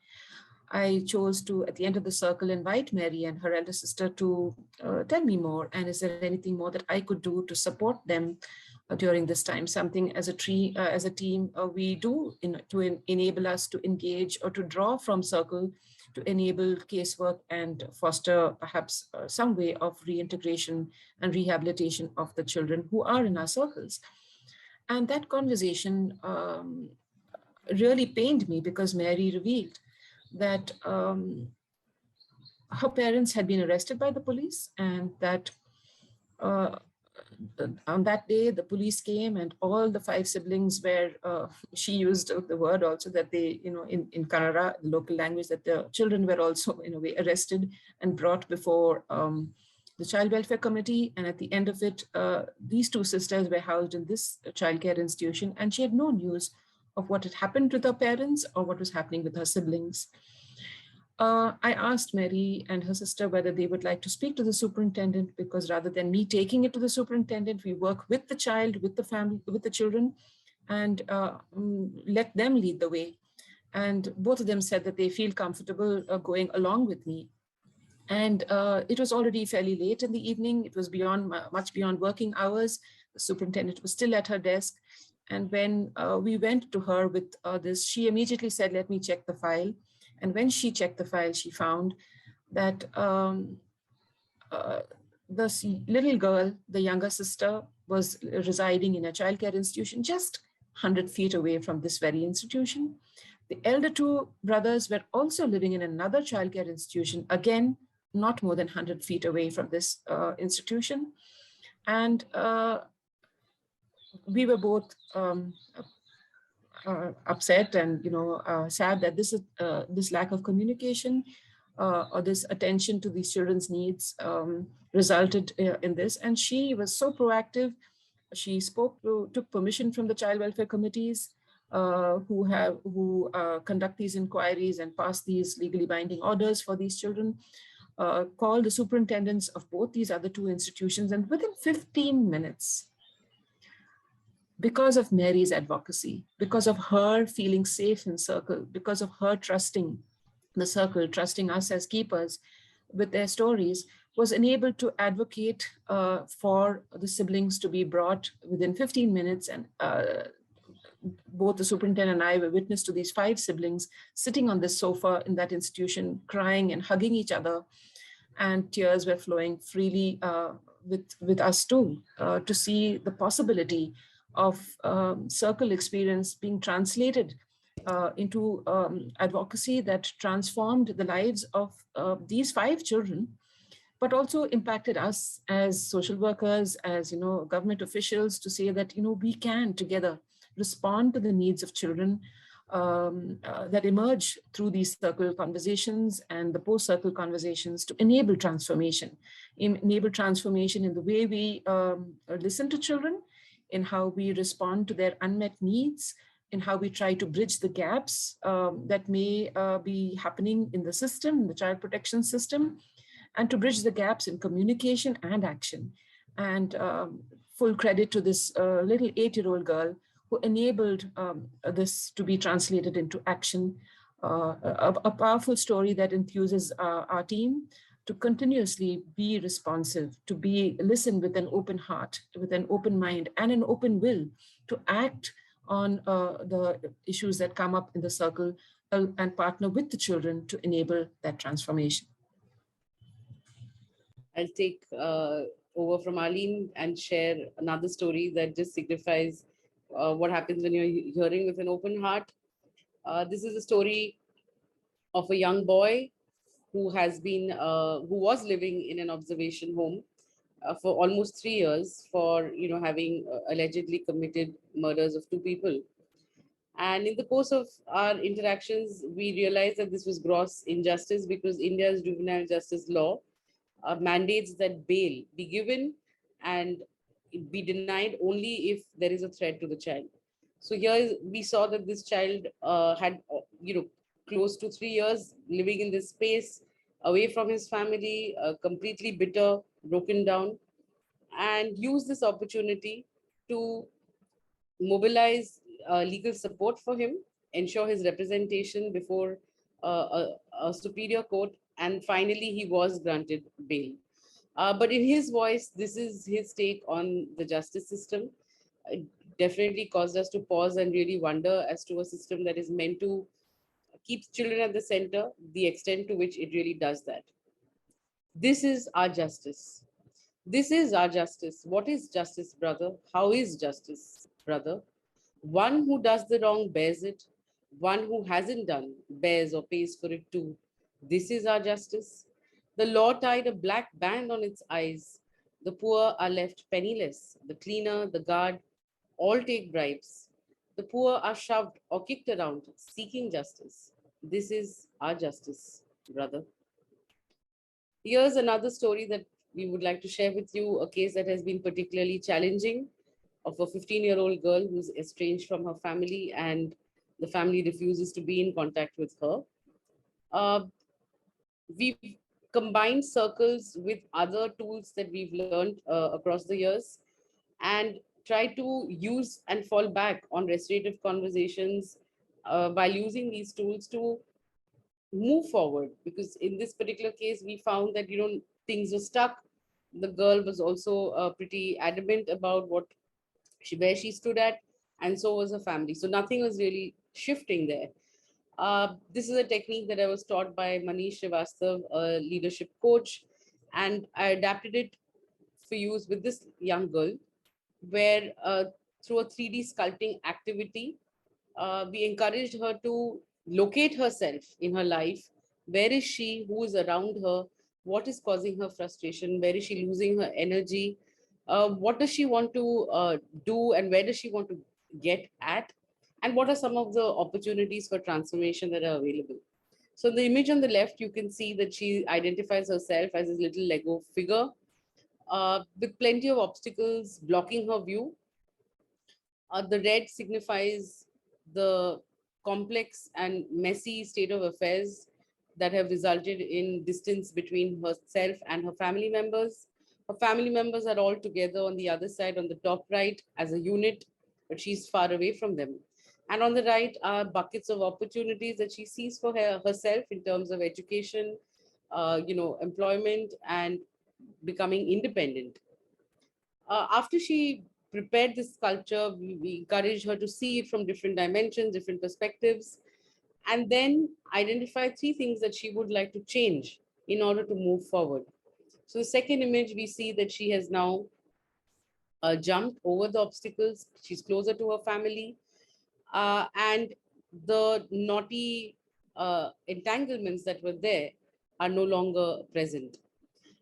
I chose to, at the end of the circle, invite Mary and her elder sister to tell me more. And is there anything more that I could do to support them during this time? Something as a team we do to enable us to engage or to draw from circle to enable casework and foster perhaps some way of reintegration and rehabilitation of the children who are in our circles. And that conversation really pained me because Mary revealed that her parents had been arrested by the police, and that on that day, the police came and all the 5 siblings were, she used the word also that they, in Kannada, the local language, that the children were also in a way arrested and brought before the Child Welfare Committee. And at the end of it, these 2 sisters were housed in this childcare institution, and she had no news of what had happened with her parents or what was happening with her siblings. I asked Mary and her sister whether they would like to speak to the superintendent, because rather than me taking it to the superintendent, we work with the child, with the family, with the children, and let them lead the way. And both of them said that they feel comfortable going along with me. And it was already fairly late in the evening. It was much beyond working hours. The superintendent was still at her desk. And when we went to her with this, she immediately said, "Let me check the file." And when she checked the file, she found that this little girl, the younger sister, was residing in a childcare institution just 100 feet away from this very institution. The elder 2 brothers were also living in another childcare institution, again, not more than 100 feet away from this institution. And we were both upset and sad that this lack of communication or this attention to these children's needs resulted in this. And she was so proactive. She took permission from the child welfare committees who conduct these inquiries and pass these legally binding orders for these children, called the superintendents of both these other 2 institutions, and within 15 minutes, because of Mary's advocacy, because of her feeling safe in circle, because of her trusting the circle, trusting us as keepers with their stories, was enabled to advocate for the siblings to be brought within 15 minutes. And both the superintendent and I were witness to these 5 siblings sitting on this sofa in that institution, crying and hugging each other. And tears were flowing freely with us too, to see the possibility of circle experience being translated into advocacy that transformed the lives of these 5 children, but also impacted us as social workers, as government officials, to say that we can together respond to the needs of children that emerge through these circle conversations and the post-circle conversations to enable transformation in the way we listen to children, in how we respond to their unmet needs, in how we try to bridge the gaps that may be happening in the system, in the child protection system, and to bridge the gaps in communication and action. And full credit to this little 8-year-old girl who enabled this to be translated into action. A powerful story that enthuses our team to continuously be responsive, to listen with an open heart, with an open mind, and an open will to act on the issues that come up in the circle and partner with the children to enable that transformation. I'll take over from Arlene and share another story that just signifies what happens when you're hearing with an open heart. This is a story of a young boy who was living in an observation home for almost 3 years for having allegedly committed murders of 2 people. And in the course of our interactions, we realized that this was gross injustice because India's juvenile justice law mandates that bail be given and it be denied only if there is a threat to the child. So we saw that this child had, close to 3 years living in this space, away from his family, completely bitter, broken down, and used this opportunity to mobilize legal support for him, ensure his representation before a superior court, and finally he was granted bail. But in his voice, this is his take on the justice system. It definitely caused us to pause and really wonder as to a system that is meant to keep children at the center, the extent to which it really does that. This is our justice. This is our justice. What is justice, brother? How is justice, brother? One who does the wrong bears it. One who hasn't done bears or pays for it too. This is our justice. The law tied a black band on its eyes. The poor are left penniless. The cleaner, the guard, all take bribes. The poor are shoved or kicked around, seeking justice. This is our justice, brother. Here's another story that we would like to share with you, a case that has been particularly challenging, of a 15-year-old girl who's estranged from her family and the family refuses to be in contact with her. We've combined circles with other tools that we've learned across the years and try to use and fall back on restorative conversations while using these tools to move forward. Because in this particular case, we found that, things were stuck. The girl was also pretty adamant about where she stood at, and so was her family. So nothing was really shifting there. This is a technique that I was taught by Manish Srivastav, a leadership coach, and I adapted it for use with this young girl, where through a 3D sculpting activity, we encouraged her to locate herself in her life. Where is she? Who is around her? What is causing her frustration? Where is she losing her energy? What does she want to do, and where does she want to get at? And what are some of the opportunities for transformation that are available? So the image on the left, you can see that she identifies herself as this little Lego figure with plenty of obstacles blocking her view. The red signifies the complex and messy state of affairs that have resulted in distance between herself and her family members. Her family members are all together on the other side, on the top right, as a unit, but she's far away from them. And on the right are buckets of opportunities that she sees for herself in terms of education, employment, and becoming independent. After she prepared this sculpture, we encouraged her to see it from different dimensions, different perspectives, and then identify 3 things that she would like to change in order to move forward. So the second image, we see that she has now jumped over the obstacles. She's closer to her family, and the knotty entanglements that were there are no longer present.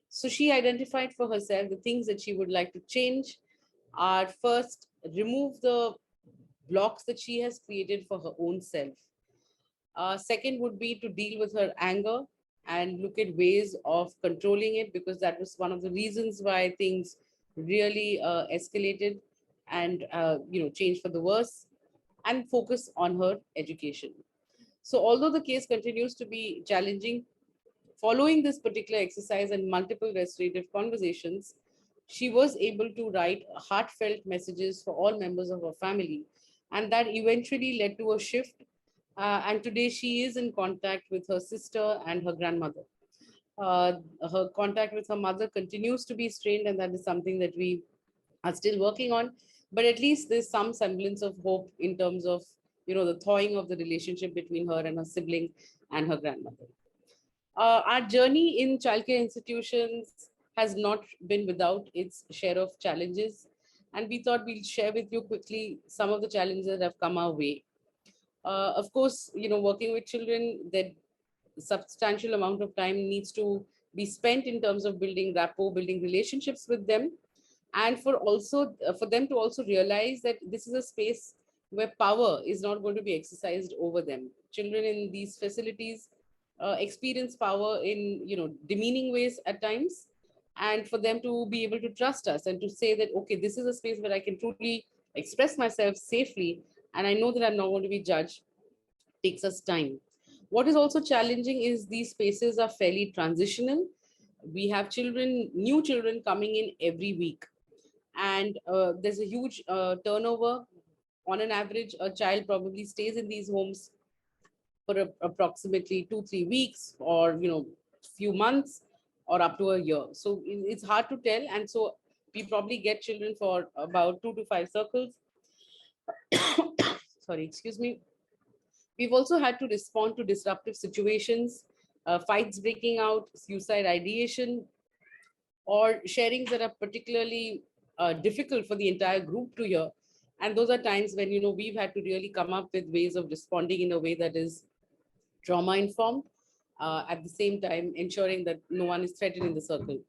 So she identified for herself the things that she would like to change are: first, remove the blocks that she has created for her own self. Second would be to deal with her anger and look at ways of controlling it, because that was one of the reasons why things really escalated and changed for the worse, and focus on her education. So although the case continues to be challenging, following this particular exercise and multiple restorative conversations, she was able to write heartfelt messages for all members of her family. And that eventually led to a shift. And today she is in contact with her sister and her grandmother. Uh, Her contact with her mother continues to be strained, and that is something that we are still working on. But at least there's some semblance of hope in terms of, the thawing of the relationship between her and her sibling and her grandmother. Our journey in childcare institutions has not been without its share of challenges. And we thought we'll share with you quickly some of the challenges that have come our way. Of course, working with children, that substantial amount of time needs to be spent in terms of building rapport, building relationships with them, and for them to also realize that this is a space where power is not going to be exercised over them. Children in these facilities experience power in demeaning ways at times, and for them to be able to trust us and to say that, okay, this is a space where I can truly express myself safely, and I know that I'm not going to be judged, takes us time. What is also challenging is these spaces are fairly transitional. We have new children coming in every week, and there's a huge turnover. On an average, a child probably stays in these homes for approximately 2-3 weeks, or few months, or up to a year. So it's hard to tell, and so we probably get children for about 2 to 5 circles. Sorry, excuse me. We've also had to respond to disruptive situations, fights breaking out, suicide ideation, or sharings that are particularly difficult for the entire group to hear. And those are times when we've had to really come up with ways of responding in a way that is trauma informed, at the same time ensuring that no one is threatened in the circle.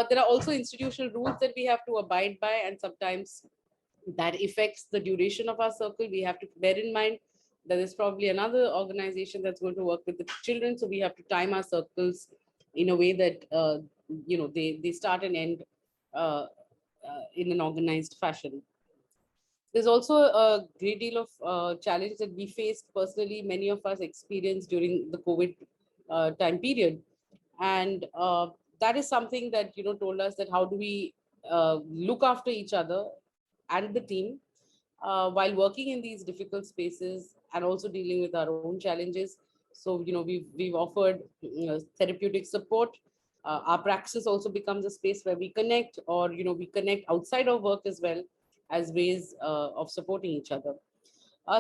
There are also institutional rules that we have to abide by, and sometimes that affects the duration of our circle. We have to bear in mind that there's probably another organization that's going to work with the children, so we have to time our circles in a way that they start and end in an organized fashion. There's also a great deal of challenge that we faced personally, many of us experienced during the COVID time period. And that is something that, told us that how do we look after each other and the team while working in these difficult spaces, and also dealing with our own challenges. So, we've offered therapeutic support. Our praxis also becomes a space where we connect, or, we connect outside of work as well, as ways of supporting each other.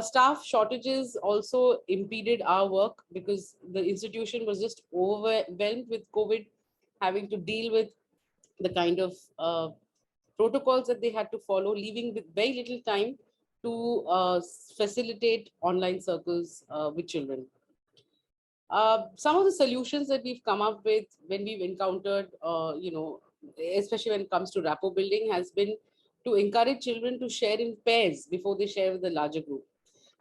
Staff shortages also impeded our work because the institution was just overwhelmed with COVID, having to deal with the kind of protocols that they had to follow, leaving with very little time to facilitate online circles with children. Some of the solutions that we've come up with when we've encountered, especially when it comes to rapport building, has been to encourage children to share in pairs before they share with the larger group.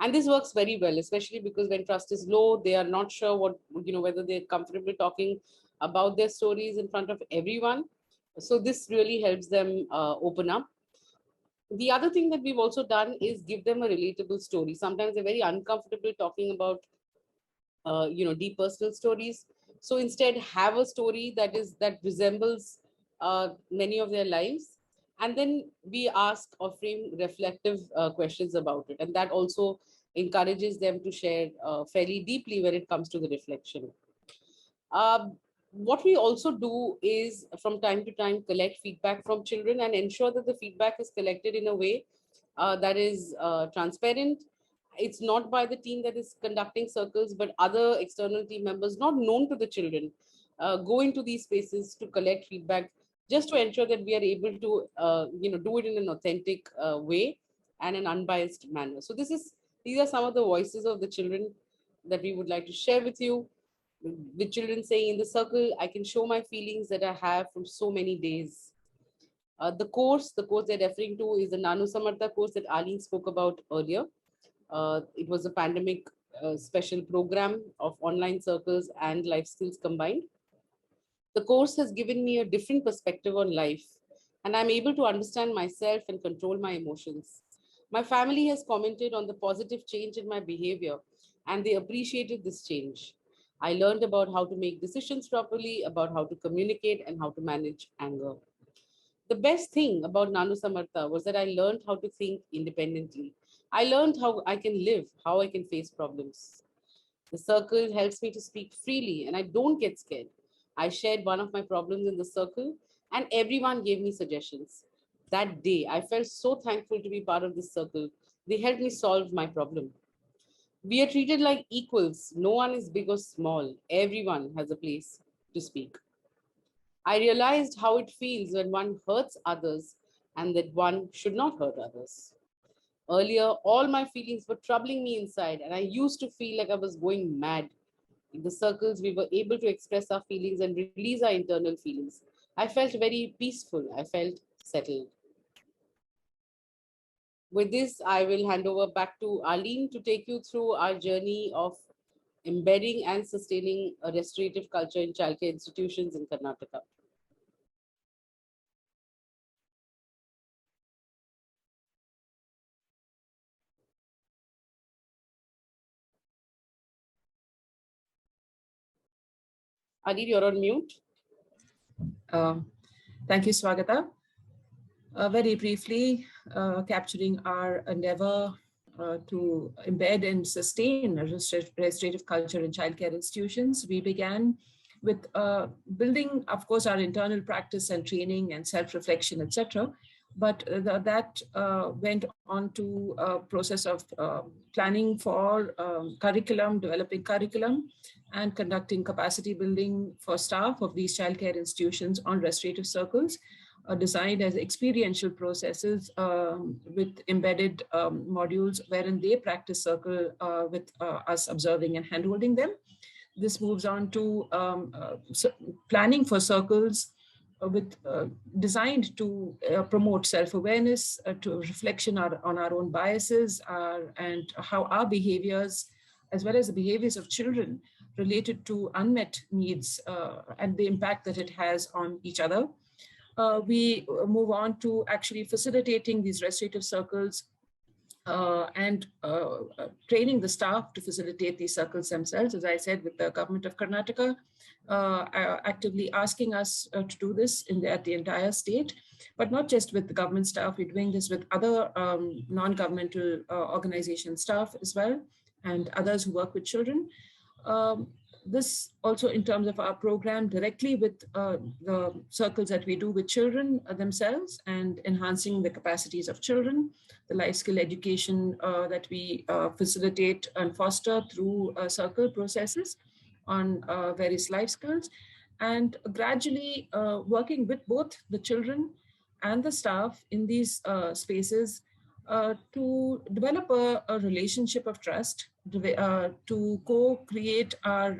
And this works very well, especially because when trust is low, they are not sure whether they're comfortable talking about their stories in front of everyone. So this really helps them open up. The other thing that we've also done is give them a relatable story. Sometimes they're very uncomfortable talking about deep personal stories. So instead, have a story that resembles many of their lives, and then we ask or frame reflective questions about it, and that also encourages them to share fairly deeply when it comes to the reflection. What we also do is, from time to time, collect feedback from children and ensure that the feedback is collected in a way that is transparent. It's not by the team that is conducting circles, but other external team members not known to the children go into these spaces to collect feedback, just to ensure that we are able to do it in an authentic way and an unbiased manner. So these are some of the voices of the children that we would like to share with you. With children saying, in the circle, I can show my feelings that I have from so many days. The course they're referring to is the Nanu Samartha course that Arlene spoke about earlier. It was a pandemic special program of online circles and life skills combined. The course has given me a different perspective on life, and I'm able to understand myself and control my emotions. My family has commented on the positive change in my behavior, and they appreciated this change. I learned about how to make decisions properly, about how to communicate, and how to manage anger. The best thing about Nanu Samartha was that I learned how to think independently. I learned how I can live, how I can face problems. The circle helps me to speak freely and I don't get scared. I shared one of my problems in the circle and everyone gave me suggestions. That day, I felt so thankful to be part of this circle. They helped me solve my problem. We are treated like equals. No one is big or small. Everyone has a place to speak. I realized how it feels when one hurts others and that one should not hurt others. Earlier, all my feelings were troubling me inside, and I used to feel like I was going mad. In the circles, we were able to express our feelings and release our internal feelings. I felt very peaceful. I felt settled. With this, I will hand over back to Arlene to take you through our journey of embedding and sustaining a restorative culture in childcare institutions in Karnataka. Arlene, you're on mute. Thank you, Swagata. Very briefly, capturing our endeavor to embed and sustain a restorative culture in childcare institutions, we began with building, of course, our internal practice and training and self-reflection, etc. But that went on to a process of planning for curriculum, developing curriculum, and conducting capacity building for staff of these childcare institutions on restorative circles, designed as experiential processes with embedded modules wherein they practice circle with us observing and handholding them. This moves on to planning for circles with designed to promote self-awareness, to reflection on our own biases and how our behaviors, as well as the behaviors of children related to unmet needs and the impact that it has on each other. We move on to actually facilitating these restorative circles and training the staff to facilitate these circles themselves, as I said, with the government of Karnataka actively asking us to do this at the entire state, but not just with the government staff. We're doing this with other non-governmental organization staff as well, and others who work with children. This also in terms of our program directly with the circles that we do with children themselves and enhancing the capacities of children, the life skill education that we facilitate and foster through circle processes on various life skills, and gradually working with both the children and the staff in these spaces to develop a relationship of trust, to co-create our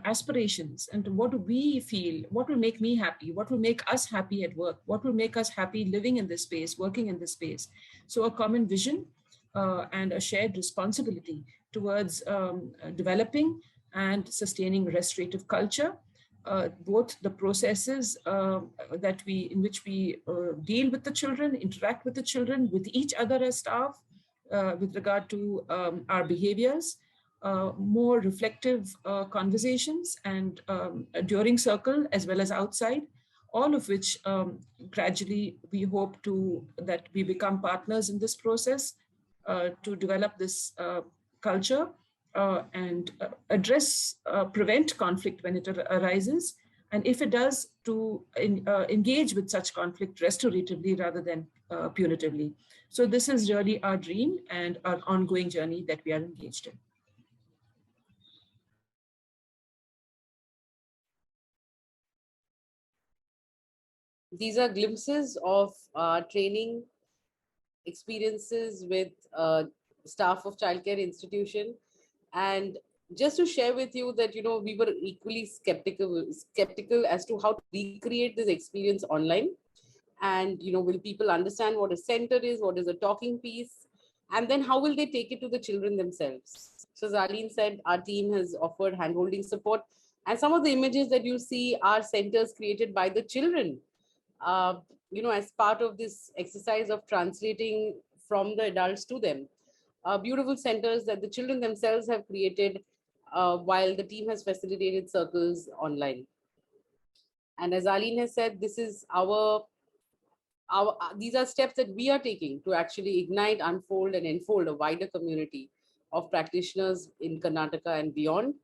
aspirations and what do we feel, what will make me happy, what will make us happy at work, what will make us happy living in this space, working in this space. So a common vision and a shared responsibility towards developing and sustaining restorative culture, both the processes in which we deal with the children, interact with the children, with each other as staff, with regard to our behaviors, more reflective conversations and during circle as well as outside, all of which gradually we hope that we become partners in this process to develop this culture and prevent conflict when it arises. And if it does, to engage with such conflict restoratively rather than punitively. So this is really our dream and our ongoing journey that we are engaged in. These are glimpses of training experiences with staff of childcare institution. And just to share with you that, we were equally skeptical as to how to recreate this experience online. And, will people understand what a center is, what is a talking piece, and then how will they take it to the children themselves? So as Arlene said, our team has offered handholding support. And some of the images that you see are centers created by the children, as part of this exercise of translating from the adults to them. Beautiful centers that the children themselves have created while the team has facilitated circles online. And as Arlene has said, this is these are steps that we are taking to actually ignite, unfold, and enfold a wider community of practitioners in Karnataka and beyond.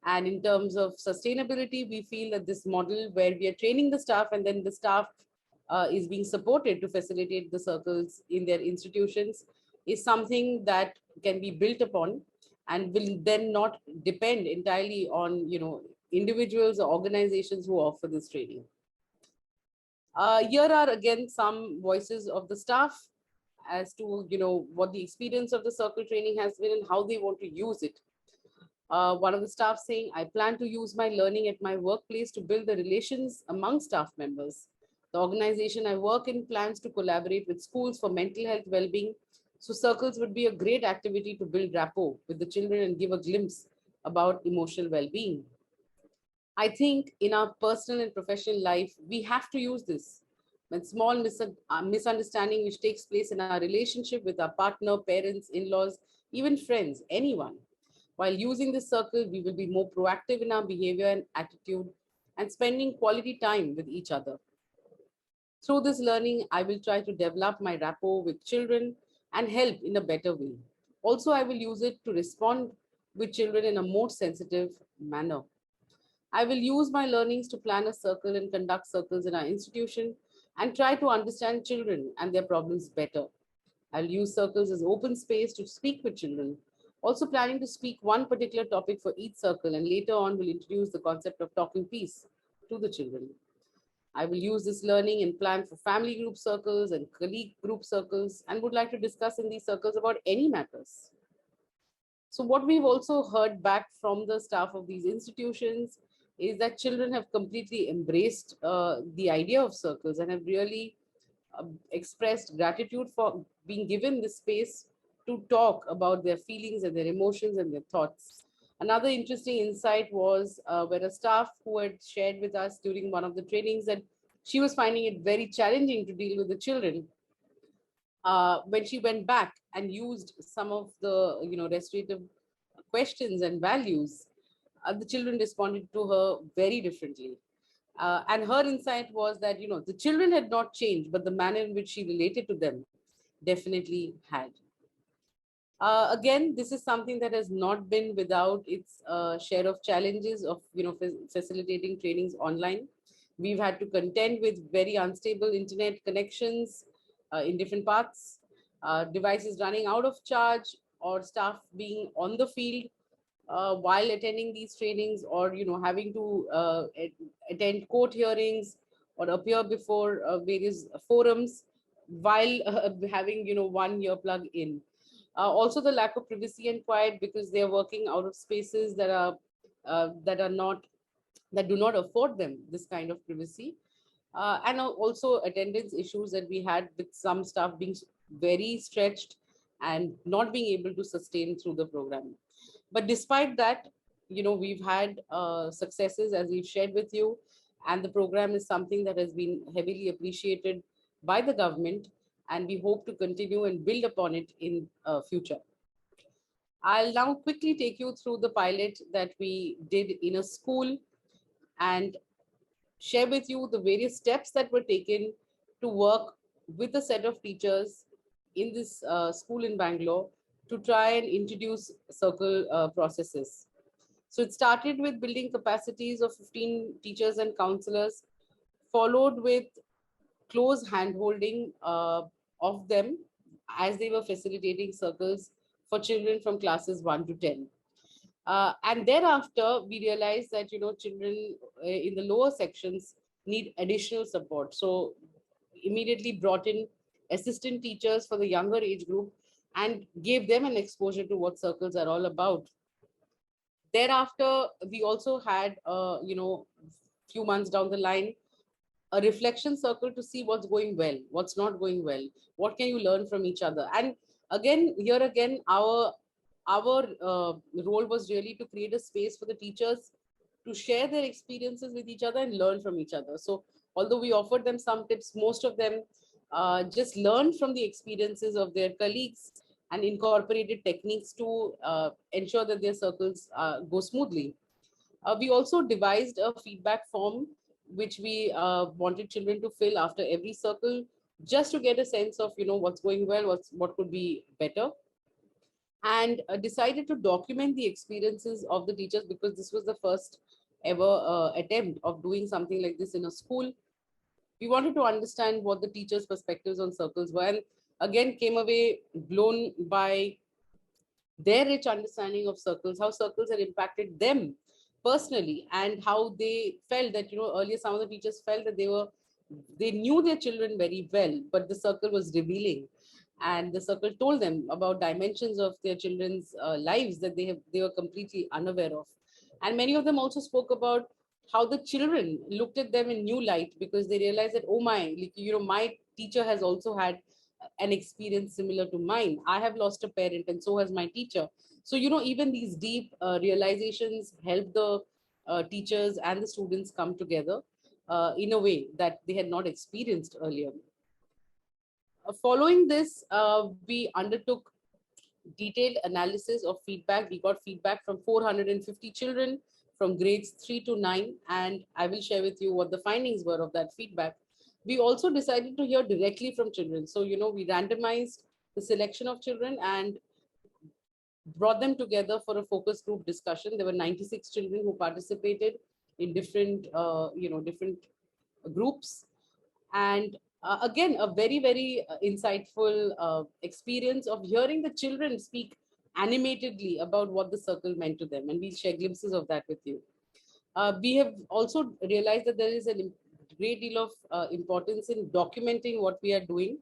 And in terms of sustainability, we feel that this model where we are training the staff and then the staff is being supported to facilitate the circles in their institutions is something that can be built upon and will then not depend entirely on individuals or organizations who offer this training. Here are again some voices of the staff as to what the experience of the circle training has been and how they want to use it. One of the staff saying, I plan to use my learning at my workplace to build the relations among staff members. The organization I work in plans to collaborate with schools for mental health well-being. So circles would be a great activity to build rapport with the children and give a glimpse about emotional well-being. I think in our personal and professional life, we have to use this. When small misunderstanding which takes place in our relationship with our partner, parents, in-laws, even friends, anyone, while using this circle, we will be more proactive in our behavior and attitude and spending quality time with each other. Through this learning, I will try to develop my rapport with children and help in a better way. Also, I will use it to respond with children in a more sensitive manner. I will use my learnings to plan a circle and conduct circles in our institution and try to understand children and their problems better. I'll use circles as open space to speak with children. Also planning to speak one particular topic for each circle, and later on will introduce the concept of talking peace to the children. I will use this learning and plan for family group circles and colleague group circles and would like to discuss in these circles about any matters. So what we've also heard back from the staff of these institutions is that children have completely embraced the idea of circles and have really expressed gratitude for being given this space to talk about their feelings and their emotions and their thoughts. Another interesting insight was where a staff who had shared with us during one of the trainings that she was finding it very challenging to deal with the children. When she went back and used some of the restorative questions and values, the children responded to her very differently. And her insight was that the children had not changed, but the manner in which she related to them definitely had. Again, this is something that has not been without its share of challenges of facilitating trainings online. We've had to contend with very unstable internet connections in different parts, devices running out of charge, or staff being on the field while attending these trainings, or having to attend court hearings or appear before various forums while having 1 year plug in. Also the lack of privacy and quiet, because they are working out of spaces that do not afford them this kind of privacy. And also attendance issues that we had with some staff being very stretched and not being able to sustain through the program. But despite that, we've had successes as we've shared with you, and the program is something that has been heavily appreciated by the government, and we hope to continue and build upon it in future. I'll now quickly take you through the pilot that we did in a school and share with you the various steps that were taken to work with a set of teachers in this school in Bangalore to try and introduce circle processes. So it started with building capacities of 15 teachers and counselors, followed with close handholding of them as they were facilitating circles for children from classes 1 to 10. And thereafter, we realized that children in the lower sections need additional support. So immediately brought in assistant teachers for the younger age group and gave them an exposure to what circles are all about. Thereafter, we also had, few months down the line, a reflection circle to see what's going well, what's not going well, what can you learn from each other. And again, our role was really to create a space for the teachers to share their experiences with each other and learn from each other. So although we offered them some tips, most of them just learned from the experiences of their colleagues and incorporated techniques to ensure that their circles go smoothly. We also devised a feedback form which we wanted children to fill after every circle, just to get a sense of, what's going well, what could be better, and decided to document the experiences of the teachers, because this was the first ever attempt of doing something like this in a school. We wanted to understand what the teachers' perspectives on circles were, and again came away blown by their rich understanding of circles, how circles had impacted them personally, and how they felt that, earlier some of the teachers felt that they knew their children very well, but the circle was revealing, and the circle told them about dimensions of their children's lives that they were completely unaware of. And many of them also spoke about how the children looked at them in new light, because they realized that, oh my, like, my teacher has also had an experience similar to mine. I have lost a parent, and so has my teacher. So, even these deep realizations help the teachers and the students come together in a way that they had not experienced earlier. Following this, we undertook detailed analysis of feedback. We got feedback from 450 children from grades 3 to 9, and I will share with you what the findings were of that feedback. We also decided to hear directly from children. So, we randomized the selection of children and brought them together for a focus group discussion. There were 96 children who participated in different groups. And again, a very, very insightful experience of hearing the children speak animatedly about what the circle meant to them. And we'll share glimpses of that with you. We have also realized that there is a great deal of importance in documenting what we are doing,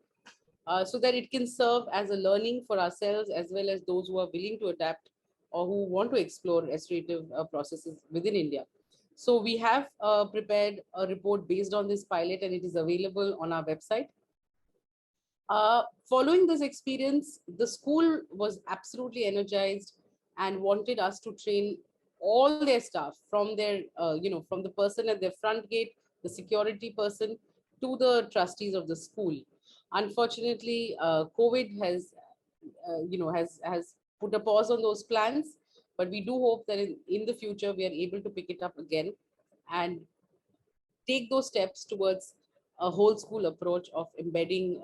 so that it can serve as a learning for ourselves, as well as those who are willing to adapt or who want to explore restorative processes within India. So we have prepared a report based on this pilot, and it is available on our website. Following this experience, the school was absolutely energized and wanted us to train all their staff, from their, from the person at their front gate, the security person, to the trustees of the school. Unfortunately, COVID has put a pause on those plans, but we do hope that in the future we are able to pick it up again and take those steps towards a whole school approach of embedding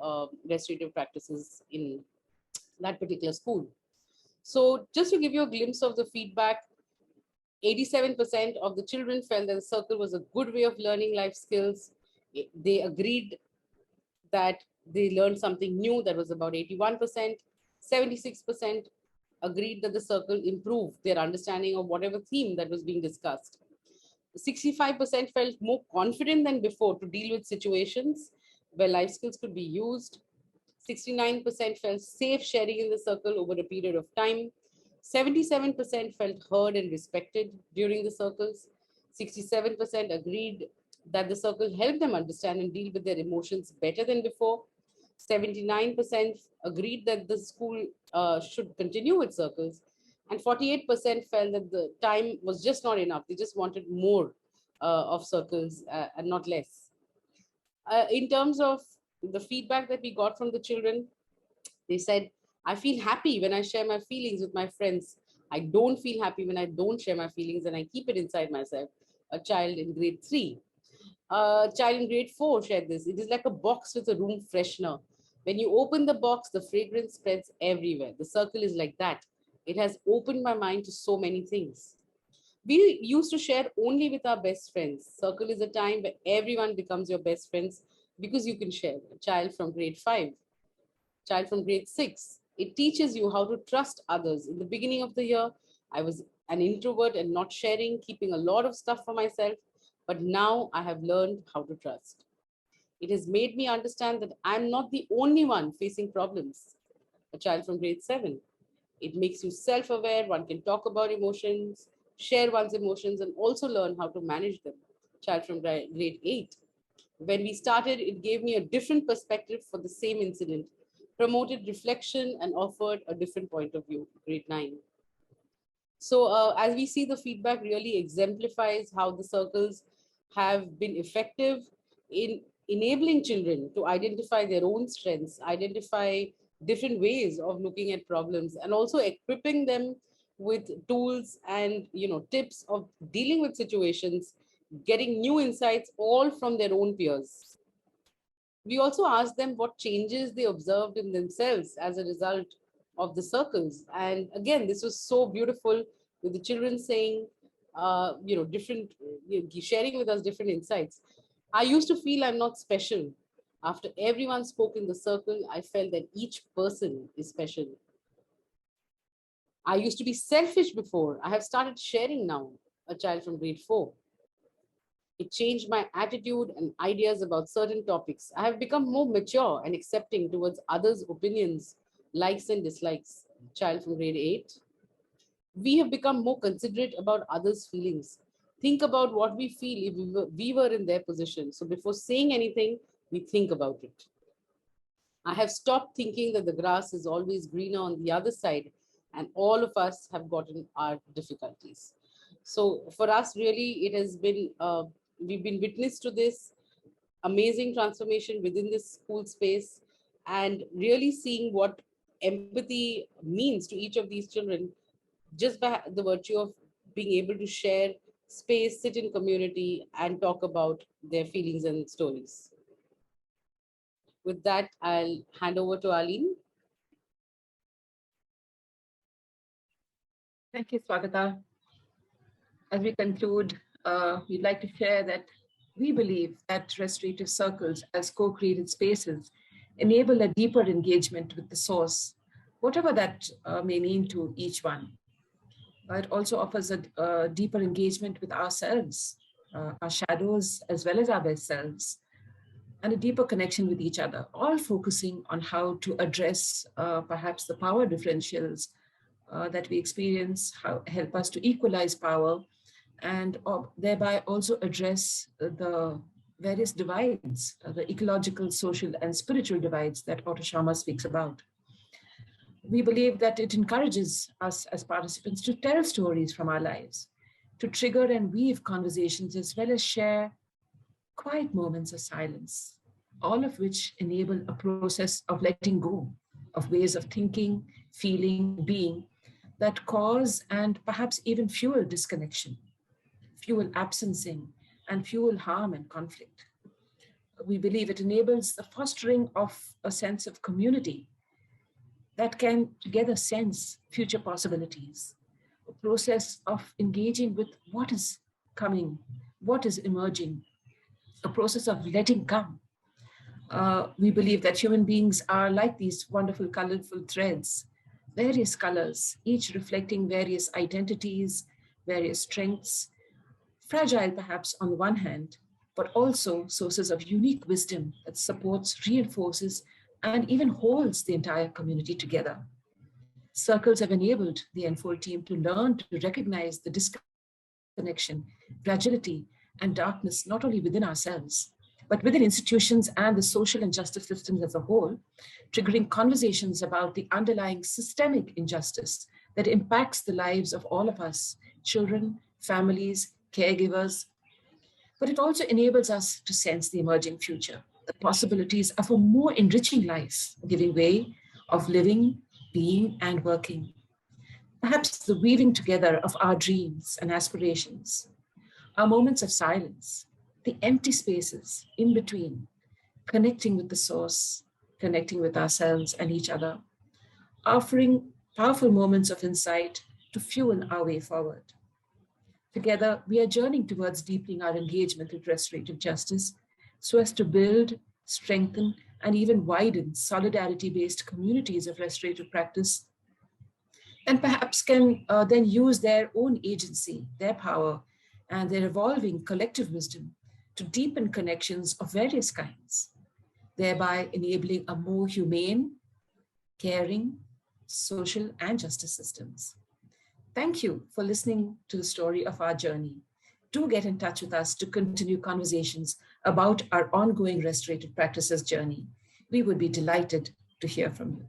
restorative practices in that particular school. So just to give you a glimpse of the feedback, 87% of the children felt that the circle was a good way of learning life skills. They agreed that they learned something new. That was about 81%. 76% agreed that the circle improved their understanding of whatever theme that was being discussed. 65% felt more confident than before to deal with situations where life skills could be used. 69% felt safe sharing in the circle over a period of time. 77% felt heard and respected during the circles. 67% agreed that the circle helped them understand and deal with their emotions better than before. 79% agreed that the school should continue with circles. And 48% felt that the time was just not enough. They just wanted more of circles and not less. In terms of the feedback that we got from the children, they said, I feel happy when I share my feelings with my friends. I don't feel happy when I don't share my feelings and I keep it inside myself. A child in grade 3. A child in grade 4 shared this. It is like a box with a room freshener. When you open the box, the fragrance spreads everywhere. The circle is like that. It has opened my mind to so many things. We used to share only with our best friends. Circle is a time where everyone becomes your best friends because you can share. A child from grade 5, child from grade 6. It teaches you how to trust others. In the beginning of the year, I was an introvert and not sharing, keeping a lot of stuff for myself. But now I have learned how to trust. It has made me understand that I'm not the only one facing problems. A child from grade 7. It makes you self-aware. One can talk about emotions, share one's emotions, and also learn how to manage them. Child from grade 8. When we started, it gave me a different perspective for the same incident, promoted reflection, and offered a different point of view. Grade 9. So as we see, the feedback really exemplifies how the circles have been effective in enabling children to identify their own strengths, identify different ways of looking at problems, and also equipping them with tools and tips of dealing with situations getting new insights all from their own peers. We also asked them what changes they observed in themselves as a result of the circles. And again, this was so beautiful, with the children saying, different, sharing with us different insights. I used to feel I'm not special. After everyone spoke in the circle, I felt that each person is special. I used to be selfish before. I have started sharing now, a child from grade 4. It changed my attitude and ideas about certain topics. I have become more mature and accepting towards others' opinions, likes and dislikes. Child from grade 8. We have become more considerate about others' feelings. Think about what we feel if we were in their position. So before saying anything, we think about it. I have stopped thinking that the grass is always greener on the other side, and all of us have gotten our difficulties. So for us, really, it has been, we've been witness to this amazing transformation within this school space, and really seeing what empathy means to each of these children just by the virtue of being able to share space, sit in community, and talk about their feelings and stories. With that, I'll hand over to Arlene. Thank you, Swagata. As we conclude, we'd like to share that we believe that restorative circles as co-created spaces enable a deeper engagement with the source, whatever that may mean to each one. It also offers a deeper engagement with ourselves, our shadows, as well as our best selves, and a deeper connection with each other, all focusing on how to address perhaps the power differentials that we experience, help us to equalize power, and thereby also address the various divides, the ecological, social, and spiritual divides that Otto Sharma speaks about. We believe that it encourages us as participants to tell stories from our lives, to trigger and weave conversations, as well as share quiet moments of silence, all of which enable a process of letting go of ways of thinking, feeling, being that cause and perhaps even fuel disconnection, fuel absencing, and fuel harm and conflict. We believe it enables the fostering of a sense of community that can together sense future possibilities, a process of engaging with what is coming, what is emerging, a process of letting come. We believe that human beings are like these wonderful, colorful threads, various colors, each reflecting various identities, various strengths, fragile perhaps on the one hand, but also sources of unique wisdom that supports, reinforces, and even holds the entire community together. Circles have enabled the Enfold team to learn to recognize the disconnection, fragility, and darkness not only within ourselves, but within institutions and the social and justice systems as a whole, triggering conversations about the underlying systemic injustice that impacts the lives of all of us, children, families, caregivers. But it also enables us to sense the emerging future, the possibilities of a more enriching life, giving way of living, being, and working. Perhaps the weaving together of our dreams and aspirations, our moments of silence, the empty spaces in between, connecting with the source, connecting with ourselves and each other, offering powerful moments of insight to fuel our way forward. Together, we are journeying towards deepening our engagement with restorative justice so as to build, strengthen, and even widen solidarity-based communities of restorative practice, and perhaps can then use their own agency, their power, and their evolving collective wisdom to deepen connections of various kinds, thereby enabling a more humane, caring, social, and justice systems. Thank you for listening to the story of our journey. Do get in touch with us to continue conversations about our ongoing restorative practices journey. We would be delighted to hear from you.